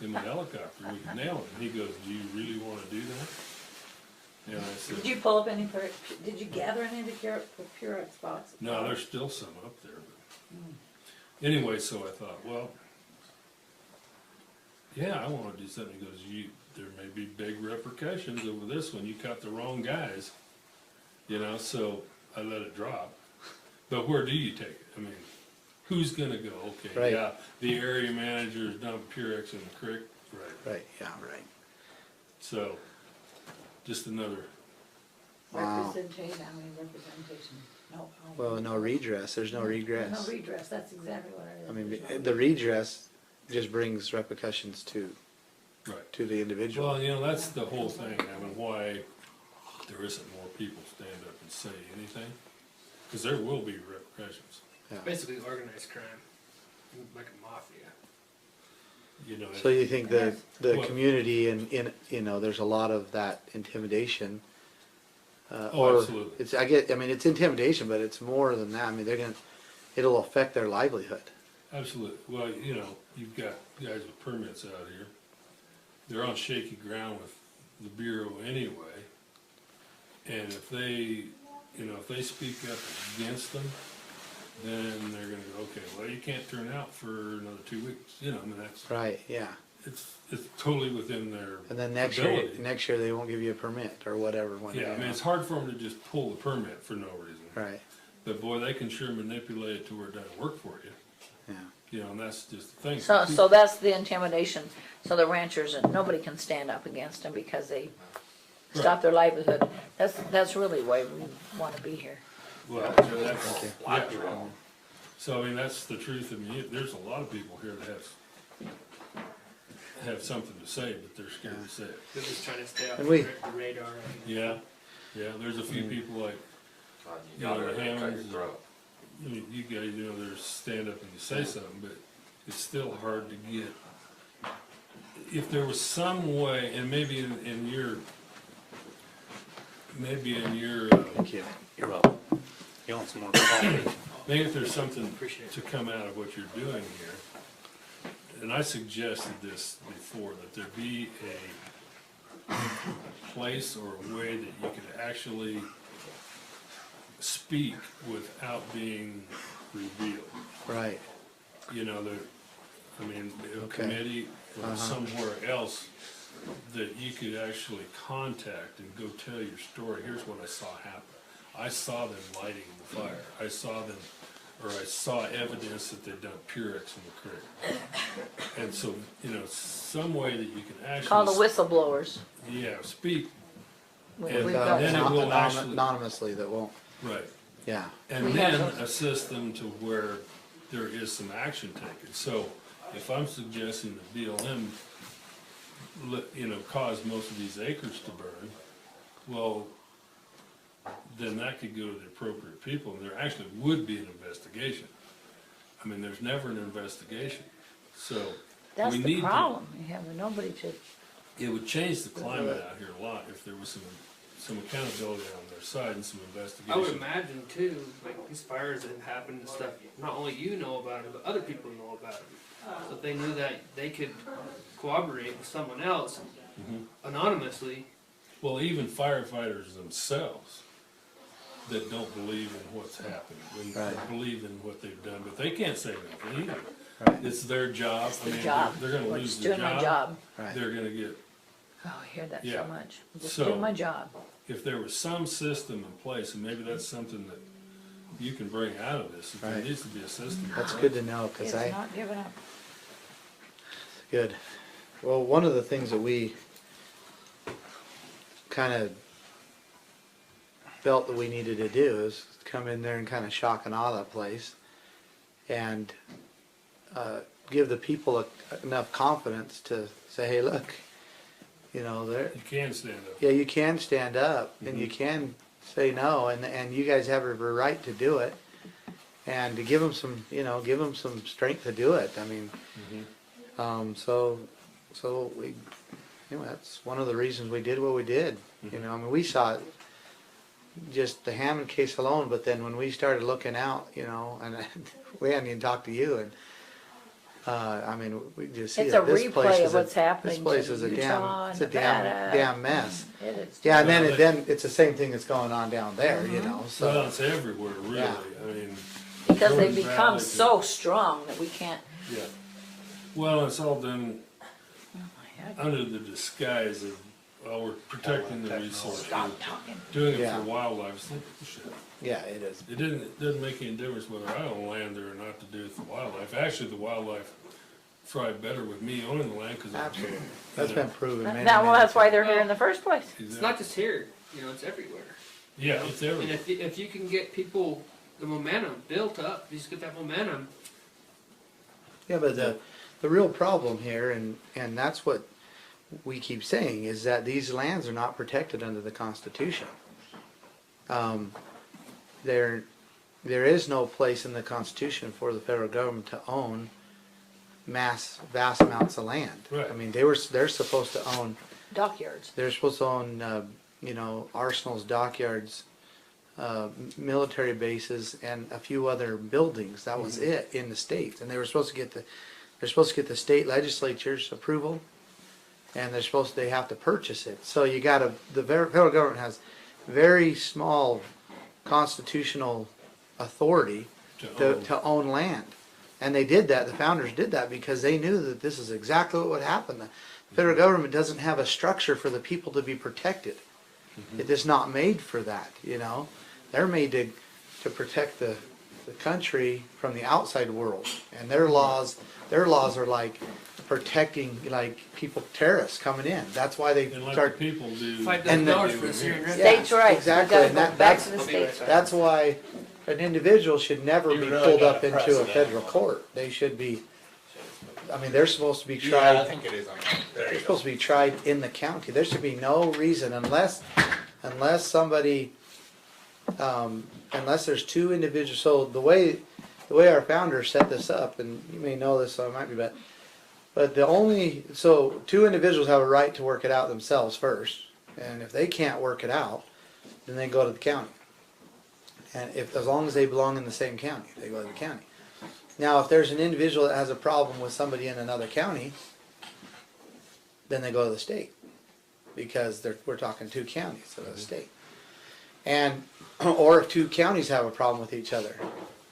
in my helicopter. We could nail it. And he goes, do you really want to do that? And I said, Did you pull up any, did you gather any of the Purex boxes? no, there's still some up there. But anyway, so I thought, well, yeah, I want to do something. He goes, there may be big repercussions over this one. You caught the wrong guys, so I let it drop. But where do you take it? I mean, who's going to go? Okay, Right. yeah, the area managers dump Purex in the creek. Right. Yeah, right. So, just another, Wow. Representation, I mean, representation, no. Well, no redress, there's no No regress. redress, that's exactly what it is. I mean, the redress just brings repercussions to right. the individual. Well, that's the whole thing. I mean, why there isn't more people stand up and say anything. Because there will be repercussions. Yeah. Basically organized crime, like a mafia. So you think the Well- community and there's a lot of that intimidation. Oh, or absolutely. it's intimidation, but it's more than that. I mean, it'll affect their livelihood. Absolutely. Well, you've got guys with permits out here. They're on shaky ground with the Bureau anyway. And if they speak up against them, then they're gonna go, okay, well, you can't turn out for another 2 weeks. That's, Right, yeah. it's totally within their And then ability. next year they won't give you a permit or whatever. Yeah, I mean, it's hard for them to just pull the permit for no reason. Right, But boy, they can sure manipulate it to where it doesn't work for you. yeah. And that's just the thing. So that's the intimidation, so the ranchers, and nobody can stand up against them because they stop their livelihood. That's really why we wanna be here. Well, that's, yeah. So, I mean, that's the truth. I mean, there's a lot of people here that have something to say, but they're scared to say it. They're just trying to stay off And the we- radar. Yeah, there's a few people like, the Hammonds, you guys, there's stand up and you say something, but it's still hard to get. If there was some way, and maybe in your, Thank you. You're welcome. You want some more coffee? maybe if there's something Appreciate it. to come out of what you're doing here, and I suggested this before, that there be a place or a way that you could actually speak without being revealed. Right, A Okay. committee or Uh-huh. somewhere else that you could actually contact and go tell your story. Here's what I saw happen. I saw them lighting the fire. I saw evidence that they'd done Purex in the creek. And so, some way that you can actually. Call the whistleblowers. Yeah, speak, We- And we've then it got, will actually- anonymously that won't, right. yeah. And We then have those. assist them to where there is some action taken. So if I'm suggesting that BLM, caused most of these acres to burn, well, then that could go to the appropriate people, and there actually would be an investigation. I mean, there's never an investigation, so that's we the need to. problem, you have nobody to, It would change the climate out here a lot if there was some accountability on their side and some investigation. I would imagine too, like these fires that have happened and stuff, not only you know about it, but other people know about it. So if they knew that they could cooperate with someone else anonymously, Well, even firefighters themselves that don't believe in what's happened, and Right. believe in what they've done, but they can't say anything either. Right. It's their job. it's I the mean, job. They're gonna We're lose just their doing my job. Right. They're gonna get, Oh, I hear that Yeah. so much. I'm just So- doing my job. if there was some system in place, and maybe that's something that you can bring out of this, if there Right. needs to be a system. That's in good place. to know, It's cause not giving up. good. Well, one of the things that we kinda felt that we needed to do is come in there and kinda shock and awe that place and, give the people enough confidence to say, hey, look, you know, there, You can stand up. yeah, you can stand up and you can say no, and you guys have a right to do it, and to give them some, you know, give them some strength to do it. I mean, so we, you know, that's one of the reasons we did what we did. You know, I mean, we saw it, just the Hammond case alone, but then when we started looking out, you know, and we hadn't even talked to you, and I mean, we just see It's that a this place replay is of what's happening This place to is a Utah damn, it's and a damn, Nevada. damn mess. It is. Yeah, and Well, then it's the same thing that's going on down there, you know. Well, So it's everywhere, really. Yeah. I mean, Because they've Jordan become Valley so strong that we can't. yeah. Well, it's all done Oh my heck. under the disguise of, well, we're protecting the resource. Stop We're talking. doing it Yeah. for wildlife. It's like, bullshit. yeah, it is. It doesn't make any difference whether I own land there or not to do with the wildlife. Actually, the wildlife thrive better with me owning the land because Absolutely, that's been proven. Many, Well, many that's why times. they're here in the first place. It's not just here, you know, it's everywhere. Yeah, it's And everywhere. if you can get people, the momentum built up, you just get that momentum. Yeah, but the real problem here, and that's what we keep saying, is that these lands are not protected under the Constitution. There is no place in the Constitution for the federal government to own vast amounts of land. Right. I mean, they're supposed to own. Dockyards. They're supposed to own, you know, arsenals, dockyards, military bases, and a few other buildings. That was it in the state. And they were supposed to get the state legislature's approval, and they have to purchase it. So the federal government has very small constitutional authority to own land. And they did that, the founders did that because they knew that this is exactly what would happen. The federal government doesn't have a structure for the people to be protected. It is not made for that, you know. They're made to protect the country from the outside world. And their laws are like protecting like terrorists coming in. That's why they And like start. the people do. $5,000 do for a here. Syrian refugee. States' rights. exactly, We and gotta go back that's- to the I'll be states' right back. That's why an individual should never You be really pulled gotta up into press a it federal in. court. They should be, I mean, they're supposed to be Yeah, I tried, think it is on. There they're you go. supposed to be tried in the county. There should be no reason unless somebody, unless there's two individuals. So the way our founders set this up, and you may know this, so it might be bad, but so two individuals have a right to work it out themselves first, and if they can't work it out, then they go to the county. And as long as they belong in the same county, they go to the county. Now, if there's an individual that has a problem with somebody in another county, then they go to the state, because we're talking two counties of the state. And, or if two counties have a problem with each other,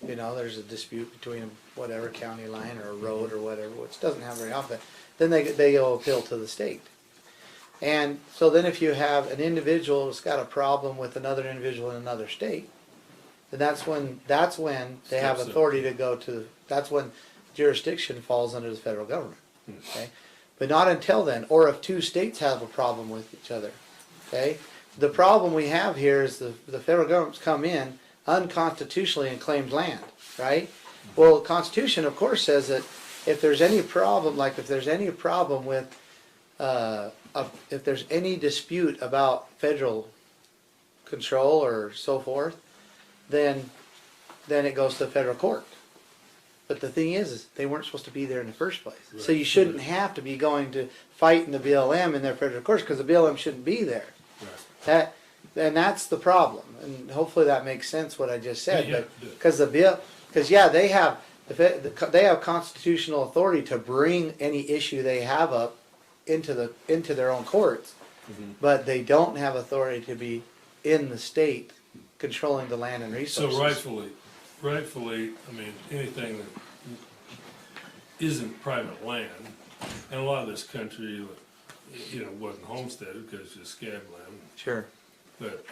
you know, there's a dispute between whatever county line or a road or whatever, which doesn't happen very often, then they go appeal to the state. And so then if you have an individual that's got a problem with another individual in another state, then that's when they have Steps up. authority to go to, that's when jurisdiction falls under the federal government. Okay? But not until then, or if two states have a problem with each other. Okay? The problem we have here is the federal government's come in unconstitutionally and claimed land, right? Well, the Constitution, of course, says that if there's any problem, like if there's any problem with, if there's any dispute about federal control or so forth, then it goes to the federal court. But the thing is they weren't supposed to be there in the first place. Right. So you shouldn't have to be going to fight in the BLM in their federal courts, because the BLM shouldn't be there. Right. And that's the problem. And hopefully that makes sense what I just said. Yeah, But because they have constitutional authority to bring any issue they have up into their own courts, but they don't have authority to be in the state controlling the land and So resources. rightfully, I mean, anything that isn't private land, and a lot of this country, you know, wasn't homesteaded because it's just scab land. Sure. But,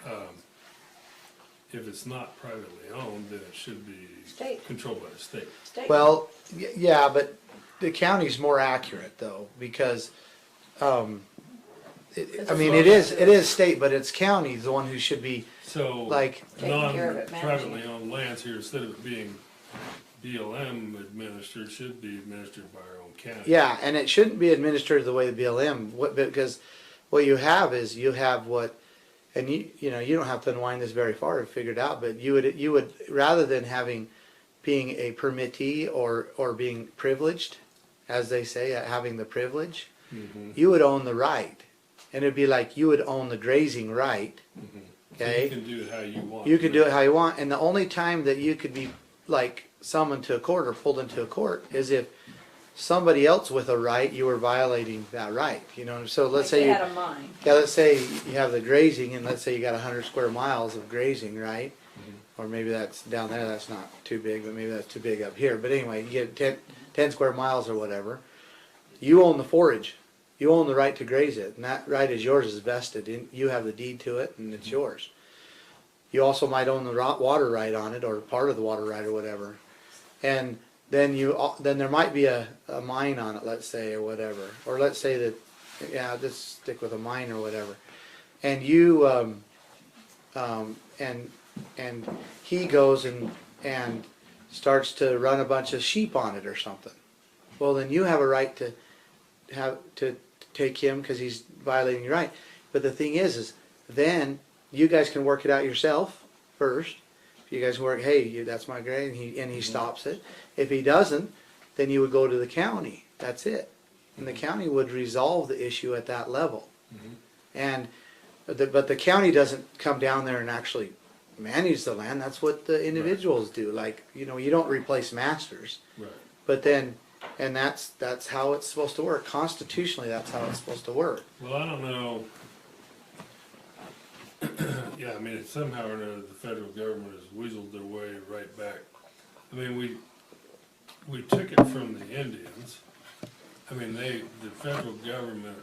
if it's not privately owned, then it should be State. controlled by the state. State. Well, yeah, but the county's more accurate though, because, I mean, it is state, but it's county, the one who should be, So, like, Taking care of it, managing non-privately it. owned lands here, instead of it being BLM administered, should be administered by our own county. yeah, and it shouldn't be administered the way the BLM, because what you have is, you have what, and you know, you don't have to unwind this very far to figure it out, but you would, rather than being a permittee or being privileged, as they say, having the privilege, you would own the right. And it'd be like you would own the grazing right, So okay? you can do it how you want. You can do it how you want, and the only time that you could be like summoned to a court or pulled into a court is if somebody else with a right, you were violating that right, you know? So let's say They you, had a mine. yeah, let's say you have the grazing, and let's say you got 100 square miles of grazing, right? Or maybe that's down there, that's not too big, but maybe that's too big up here. But anyway, you get 10 square miles or whatever. You own the forage. You own the right to graze it, and that right is yours, is vested. You have the deed to it, and it's yours. You also might own the water right on it, or part of the water right, or whatever. And then there might be a mine on it, let's say, or whatever. Or let's say that, yeah, just stick with a mine or whatever. And you, and he goes and starts to run a bunch of sheep on it or something. Well, then you have a right to take him because he's violating your right. But the thing is then you guys can work it out yourself first. If you guys work, hey, that's my grade, and he stops it. If he doesn't, then you would go to the county. That's it. And the county would resolve the issue at that level. And but the county doesn't come down there and actually manage the land. That's what the individuals do. Like, you know, you don't replace masters. Right. But then, and that's how it's supposed to work. Constitutionally, that's how it's supposed to work. Well, I don't know. Yeah, I mean, somehow or another, the federal government has weaseled their way right back. I mean, we took it from the Indians. I mean, the federal government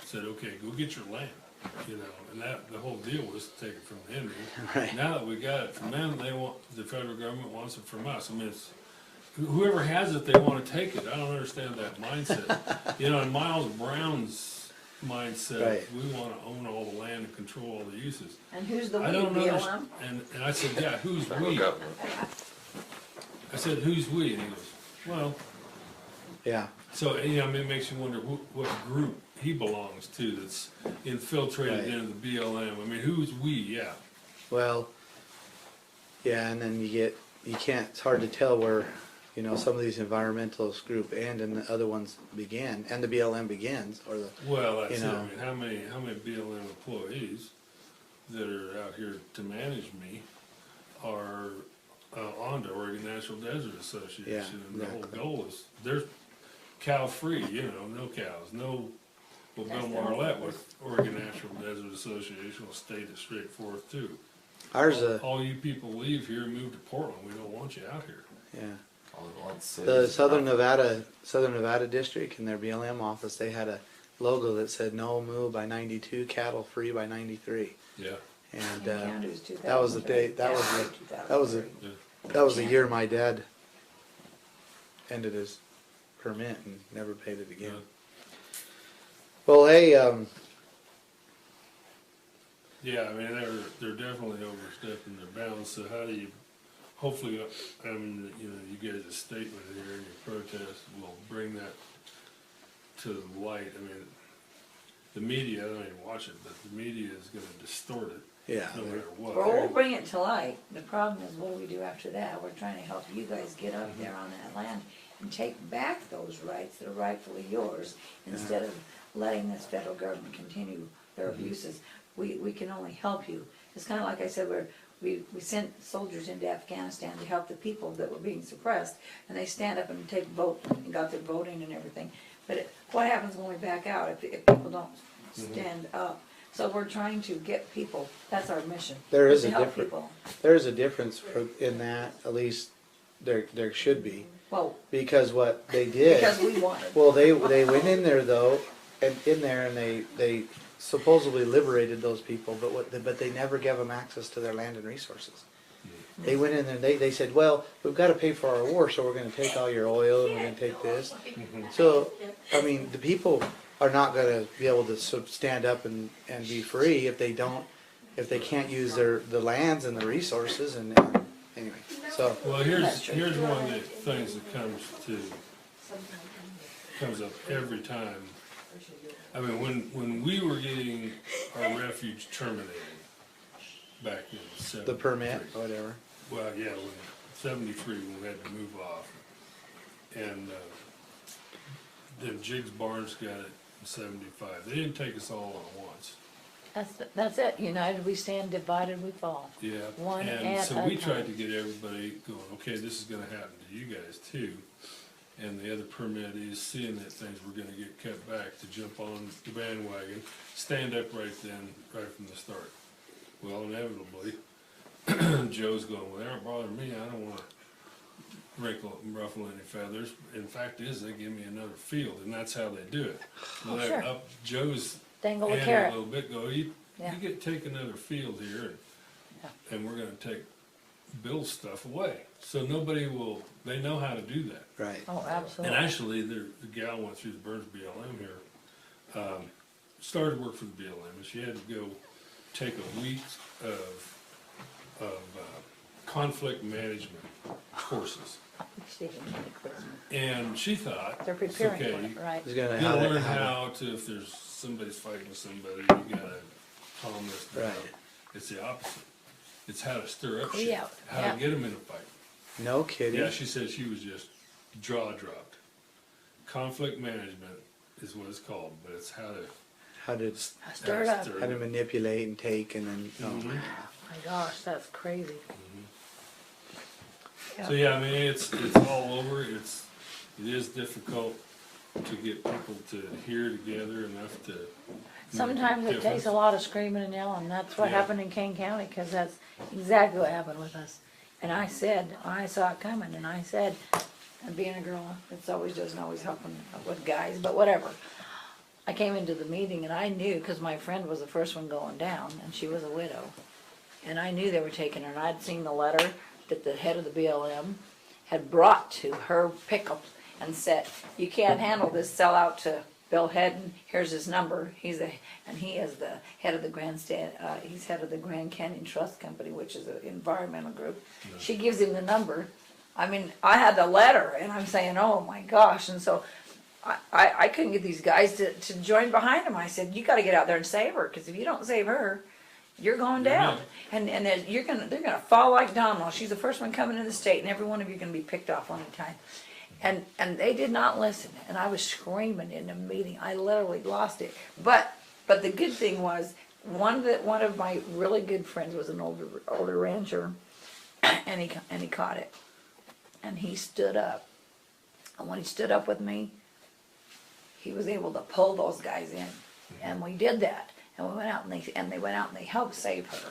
said, okay, go get your land, you know, and the whole deal was to take it from the Indians. Right. Now that we got it from them, the federal government wants it from us. I mean, it's, whoever has it, they want to take it. I don't understand that mindset. You know, in Miles Brown's mindset, Right. we want to own all the land and control all the uses. And who's the we, I don't BLM? understand. And I said, yeah, who's we? I said, who's we? And he goes, well, Yeah. so, you know, I mean, it makes you wonder what group he belongs to that's infiltrated Right. into the BLM. I mean, who's we? Yeah. Well, yeah, and then you can't, it's hard to tell where, you know, some of these environmentalist group and the other ones began, and the BLM begins, or the, Well, that's You it. know. I mean, how many BLM employees that are out here to manage me are on to Oregon Natural Desert Association? Yeah, And the whole exactly. goal is, they're cow-free, you know, no cows, no, well, Bill That's the whole Marlette with Oregon Natural Desert Association will state it straightforth too. ours, All you people leave here and move to Portland, we don't want you out here. yeah. All at once. The Southern Nevada district, in their BLM office, they had a logo that said "No move by '92, cattle free by '93," Yeah. and County was 2003. that was the day. That was the year my dad ended his permit and never paid it again. Well, hey, Yeah, I mean, they're definitely overstepping their bounds, so how do you, hopefully, I mean, you know, you guys' statement here and your protest will bring that to the light. I mean, the media, I don't even watch it, but the media is gonna distort it, yeah, no matter what. Well, we'll bring it to light. The problem is, what do we do after that? We're trying to help you guys get up there on that land and take back those rights that are rightfully yours, instead of letting this federal government continue their abuses. We can only help you. It's kinda like I said, we sent soldiers into Afghanistan to help the people that were being suppressed, and they stand up and take vote and got their voting and everything. But what happens when we back out if people don't stand up? So we're trying to get people, that's our mission. There is to a help difference. people. There's a difference in that. At least there should be, Well, because what they did. because we wanted. Well, they went in there though, and they supposedly liberated those people, but they never gave them access to their land and resources. They went in there and they said, well, we've got to pay for our war, so we're going to take all your oil and we're going to take this. So, I mean, the people are not going to be able to sort of stand up and be free if they can't use the lands and the resources and anyway. So, Well, here's one of the things that comes up every time. I mean, when we were getting our refuge terminated back in '73. the permit or whatever. Well, yeah, when '73 when we had to move off, and then Jiggs Barnes got it in '75. They didn't take us all on at once. That's it. United we stand, divided we fall. Yeah, One and at so a we tried time. to get everybody going, okay, this is gonna happen to you guys too. And the other permittees, seeing that things were gonna get cut back, to jump on the bandwagon, stand up right then, right from the start. Well, inevitably, Joe's going, well, they aren't bothering me, I don't wanna ruffle any feathers. In fact is, they give me another field, and that's how they do it. Oh, They sure. up Joe's Dangle the ante carrot. a little bit, go, you Yeah. take another field here, Yeah. and we're gonna take Bill's stuff away. So nobody will, they know how to do that. Right. Oh, And absolutely. actually, the gal went through the Burns BLM here, started work for the BLM, and she had to go take a week of conflict management courses. And she thought, They're it's preparing for okay, it, right? He's gonna you'll have learn it. how to, if there's somebody's fighting with somebody, you gotta calm this down. Right. It's the opposite. It's how to stir up shit, Yeah, how yeah. to get them in a fight. No kidding. Yeah, she said she was just jaw dropped. Conflict management is what it's called, but it's how to How to Stir it up. how to manipulate and take and then. Oh, Mhm. My gosh, that's crazy. So yeah, I mean it's all over. It is difficult to get people to adhere together enough to. Sometimes it takes a lot of screaming and yelling. That's what Yeah. happened in Kane County, cause that's exactly what happened with us. And I said, I saw it coming, and I said, and being a girl, it's always doesn't always happen with guys, but whatever. I came into the meeting and I knew, cause my friend was the first one going down, and she was a widow. And I knew they were taking her, and I'd seen the letter that the head of the BLM had brought to her pickup and said, you can't handle this, sell out to Bill Hedden, here's his number, he is the head of the he's head of the Grand Canyon Trust Company, which is an environmental group. She gives him the number. I mean, I had the letter, and I'm saying, oh my gosh, and so I couldn't get these guys to join behind him. I said, you gotta get out there and save her, because if you don't save her, you're going down. And they're gonna fall like dominoes. She's the first one coming in the state, and every one of you are gonna be picked off one at a time. And they did not listen, and I was screaming in the meeting. I literally lost it. But the good thing was, one of my really good friends was an older rancher, and he caught it, and he stood up. And when he stood up with me, he was able to pull those guys in, and we did that. And we went out and they went out and they helped save her.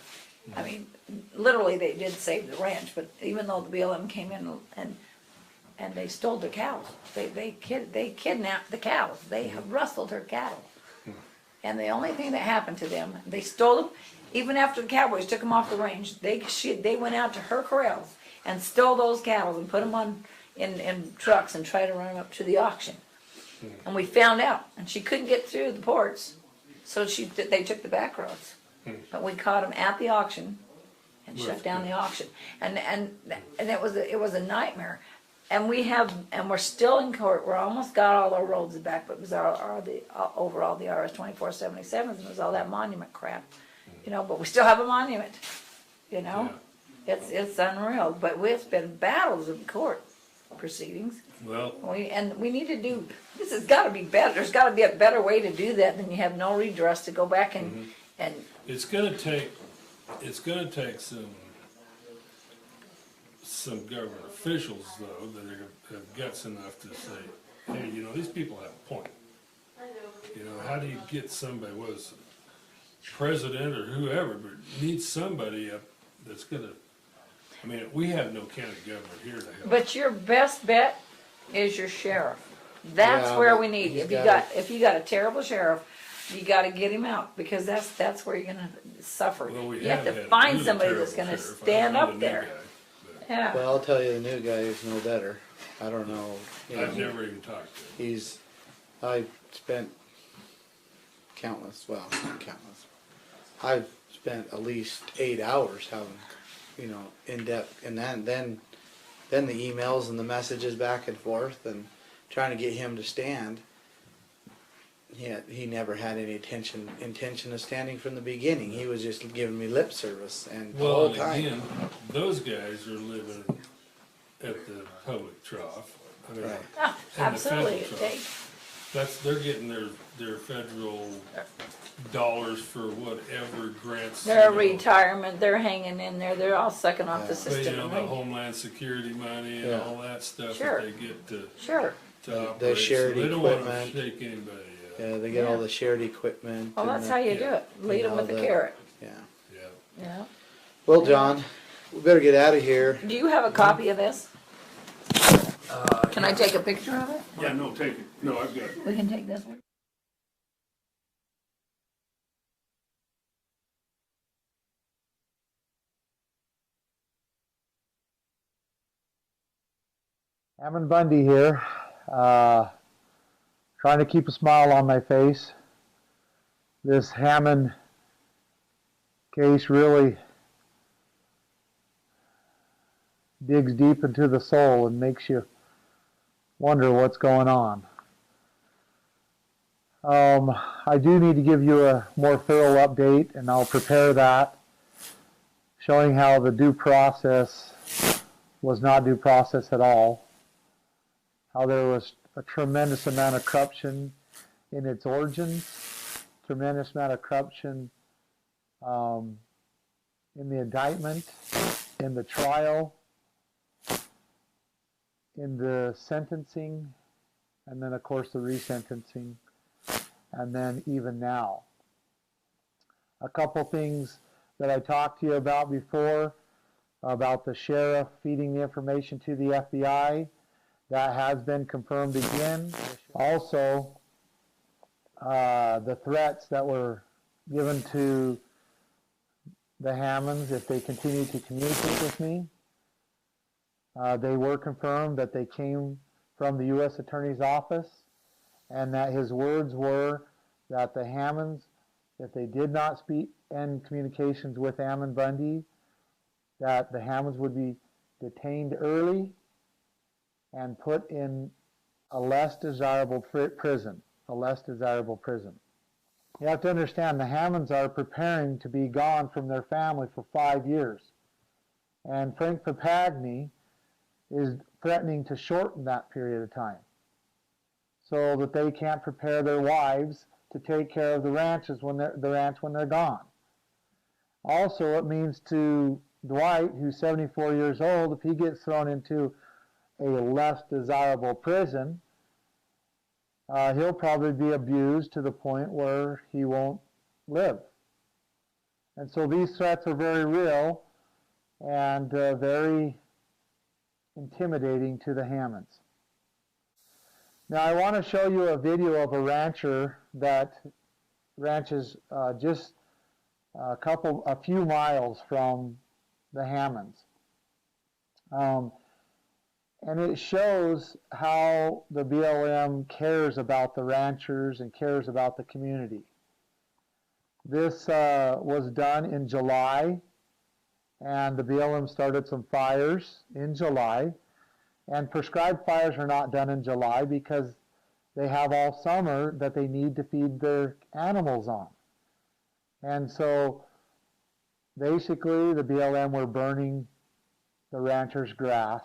I mean, literally they did save the ranch, but even though the BLM came in and they stole the cows, they kidnapped the cows. They rustled her cattle. And the only thing that happened to them, they stole them. Even after the cowboys took them off the range, they went out to her corrals and stole those cattle and put them in trucks and tried to run them up to the auction. And we found out, and she couldn't get through the ports, so they took the back roads. But we caught them at the auction and shut down the auction. And it was a nightmare. And we're still in court. We're almost got all our roads back, but it was overall the RS 2477s, and it was all that monument crap, But we still have a monument, Yeah. It's unreal. But it's been battles in court proceedings. Well, We need to do. This has got to be better. There's got to be a better way to do that than you have no redress to go back and it's gonna take some government officials though that have guts enough to say, hey, these people have a point. How do you get somebody, whether it's president or whoever, but you need somebody up that's gonna. I mean, we have no county government here to help. But your best bet is your sheriff. That's Yeah, where but we need. he's If got you got a terrible sheriff, You gotta get him out, because that's where you're gonna suffer. Well, we You have had to a find really somebody terrible that's gonna sheriff. I stand found a up new there. guy, but Yeah. Well, I'll tell you, the new guy is no better. I don't know. You I've know, never even talked to him. I spent countless, well, not countless. I've spent at least 8 hours having, in depth, and then the emails and the messages back and forth, and trying to get him to stand. He never had any intention of standing from the beginning. He was just giving me lip service, and the Well, whole and time. again, those guys are living at the public trough. I mean, Right. Yeah, and the absolutely. federal trough. They're getting their federal dollars for whatever grants. Their you know. retirement, they're hanging in there, they're all sucking off the Yeah. But, system. the and they- Homeland Security money and Yeah. all that stuff Sure. that they get to Sure. operate. The shared So they don't want to equipment. shake anybody up. Yeah, they get all Yeah. the shared equipment. Well, and that's the- how you do yeah. it. Lead them with the carrot. Yeah. Yeah. Yeah. Well, John, we better get out of here. Do you have a copy of this? Can I take a picture of it? Yeah, no, take it. No, I've got it. We can take this one. Hammond Bundy here, trying to keep a smile on my face. This Hammond case really digs deep into the soul and makes you wonder what's going on. I do need to give you a more thorough update, and I'll prepare that, showing how the due process was not due process at all, how there was a tremendous amount of corruption in its origins, tremendous amount of corruption in the indictment, in the trial, in the sentencing, and then of course the resentencing, and then even now. A couple things that I talked to you about before, about the sheriff feeding the information to the FBI. That has been confirmed again. Also, the threats that were given to the Hammonds if they continue to communicate with me, they were confirmed that they came from the U.S. Attorney's Office, and that his words were that the Hammonds, if they did not end communications with Ammon Bundy, that the Hammonds would be detained early and put in a less desirable prison, You have to understand, the Hammonds are preparing to be gone from their family for 5 years. And Frank Papagni is threatening to shorten that period of time so that they can't prepare their wives to take care of the ranch when they're gone. Also, it means to Dwight, who's 74 years old, if he gets thrown into a less desirable prison, he'll probably be abused to the point where he won't live. And so these threats are very real and very intimidating to the Hammonds. Now I want to show you a video of a rancher that ranches just a few miles from the Hammonds. And it shows how the BLM cares about the ranchers and cares about the community. This was done in July, and the BLM started some fires in July. And prescribed fires are not done in July because they have all summer that they need to feed their animals on. And so basically the BLM were burning the ranchers' grass,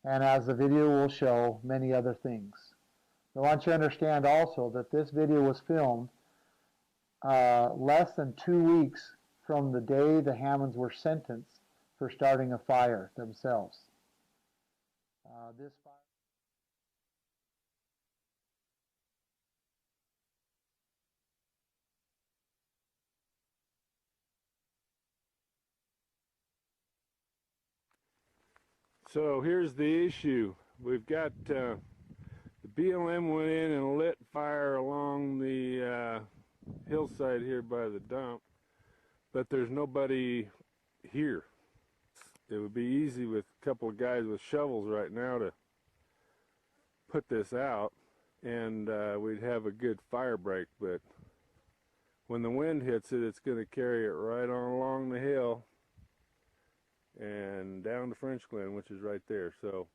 and as the video will show, many other things. I want you to understand also that this video was filmed less than 2 weeks from the day the Hammonds were sentenced for starting a fire themselves. This fire So here's the issue. We've got the BLM went in and lit fire along the hillside here by the dump, but there's nobody here. It would be easy with a couple of guys with shovels right now to put this out, and we'd have a good fire break, but when the wind hits it, it's going to carry it right on along the hill and down to French Glen, which is right there. So,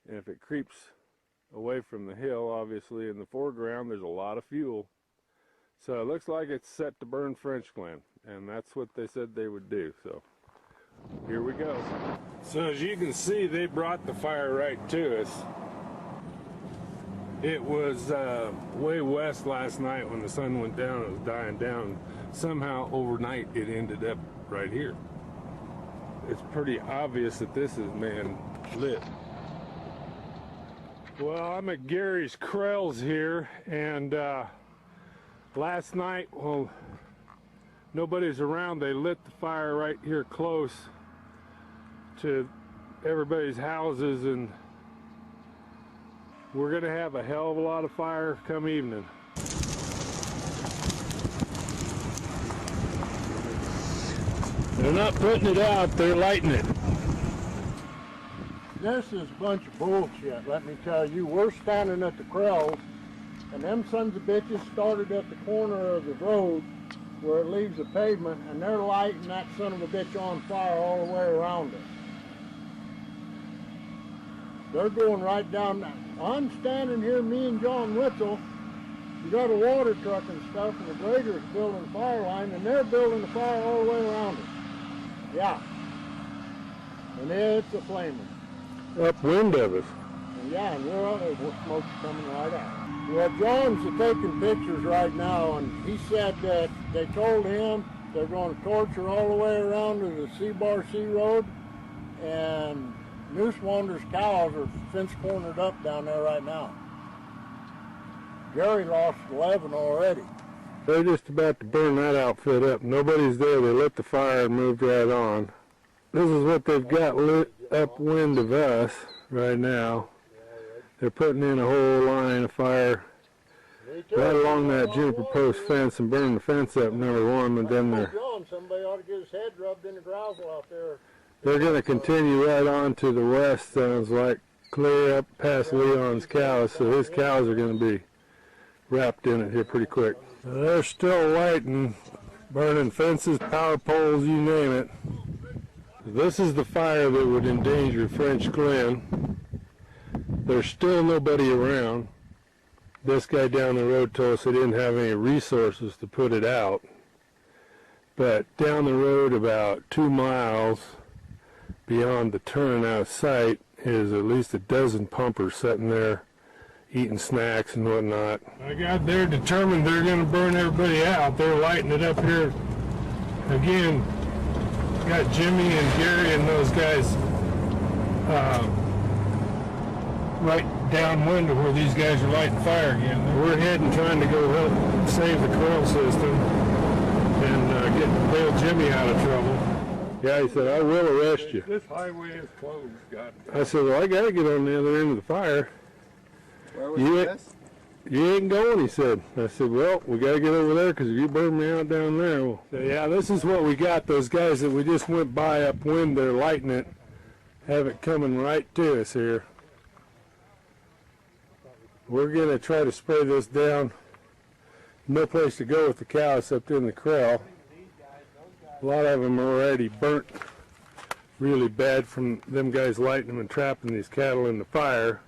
and if it creeps away from the hill, obviously in the foreground there's a lot of fuel. So it looks like it's set to burn French Glen, and that's what they said they would do. So here we go. So as you can see, they brought the fire right to us. It was way west last night when the sun went down. It was dying down. Somehow overnight it ended up right here. It's pretty obvious that this is man lit. Well, I'm at Gary's Krell's here, and last night, well, nobody's around. They lit the fire right here close to everybody's houses, and we're gonna have a hell of a lot of fire come evening. They're not putting it out, they're lighting it. This is a bunch of bullshit, let me tell you. We're standing at the Krell's, and them sons of bitches started at the corner of the road where it leaves the pavement, and they're lighting that son of a bitch on fire all the way around it. They're going right down that. I'm standing here, me and John Witzel. You got a water truck and stuff, and the grader's building a fire line, and they're building the fire all the way around it. Yeah. And it's a flaming. Upwind of us. And yeah, and we're out there, smoke's coming right out. Well, John's taking pictures right now, and he said that they told him they're going to torture all the way around to the C-Bar C Road, and Moose Wander's cows are fence cornered up down there right now. Gary lost 11 already. They're just about to burn that outfit up. Nobody's there. They lit the fire and moved right on. This is what they've got lit upwind of us right now. They're putting in a whole line of fire right along that juniper post fence and burning the fence up, number one, and then Somebody ought to get his head rubbed in the gravel out there. they're going to continue right on to the west, sounds like, clear up past Leon's cows, so his cows are going to be wrapped in it here pretty quick. They're still lighting, burning fences, power poles, you name it. This is the fire that would endanger French Glen. There's still nobody around. This guy down the road told us they didn't have any resources to put it out. But down the road about 2 miles beyond the turn out of sight is at least a dozen pumpers sitting there eating snacks and whatnot. I got they're determined they're going to burn everybody out. They're lighting it up here again. Got Jimmy and Gary and those guys right downwind of where these guys are lighting fire again. We're heading trying to go help save the Krell system and get bail Jimmy out of trouble. Yeah, he said, I will arrest you. This highway is closed, God. I said, well, I got to get on the other end of the fire. Where was this? You ain't going, he said. I said, well, we got to get over there because if you burn me out down there, well. So, yeah, this is what we got. Those guys that we just went by upwind, they're lighting it, have it coming right to us here. We're going to try to spray this down. No place to go with the cows except in the corral. A lot of them are already burnt really bad from them guys lighting them and trapping these cattle in the fire.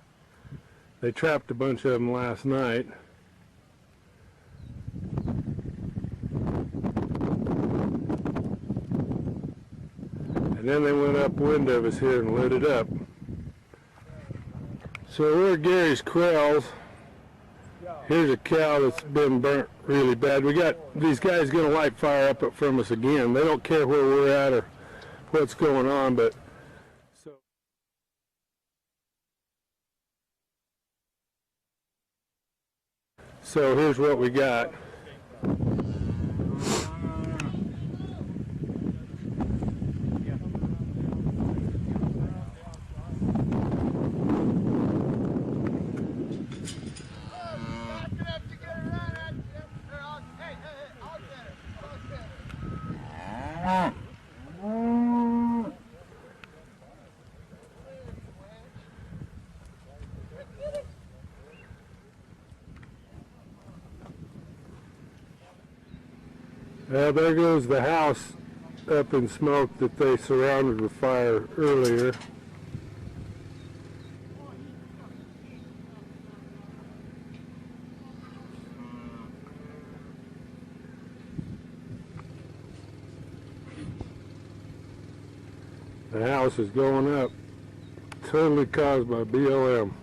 They trapped a bunch of them last night. And then they went upwind of us here and lit it up. So we're at Gary's Krell's. Here's a cow that's been burnt really bad. We got these guys going to light fire up from us again. They don't care where we're at or what's going on, but so here's what we got. Well, there goes the house up in smoke that they surrounded with fire earlier. The house is going up, totally caused by BLM.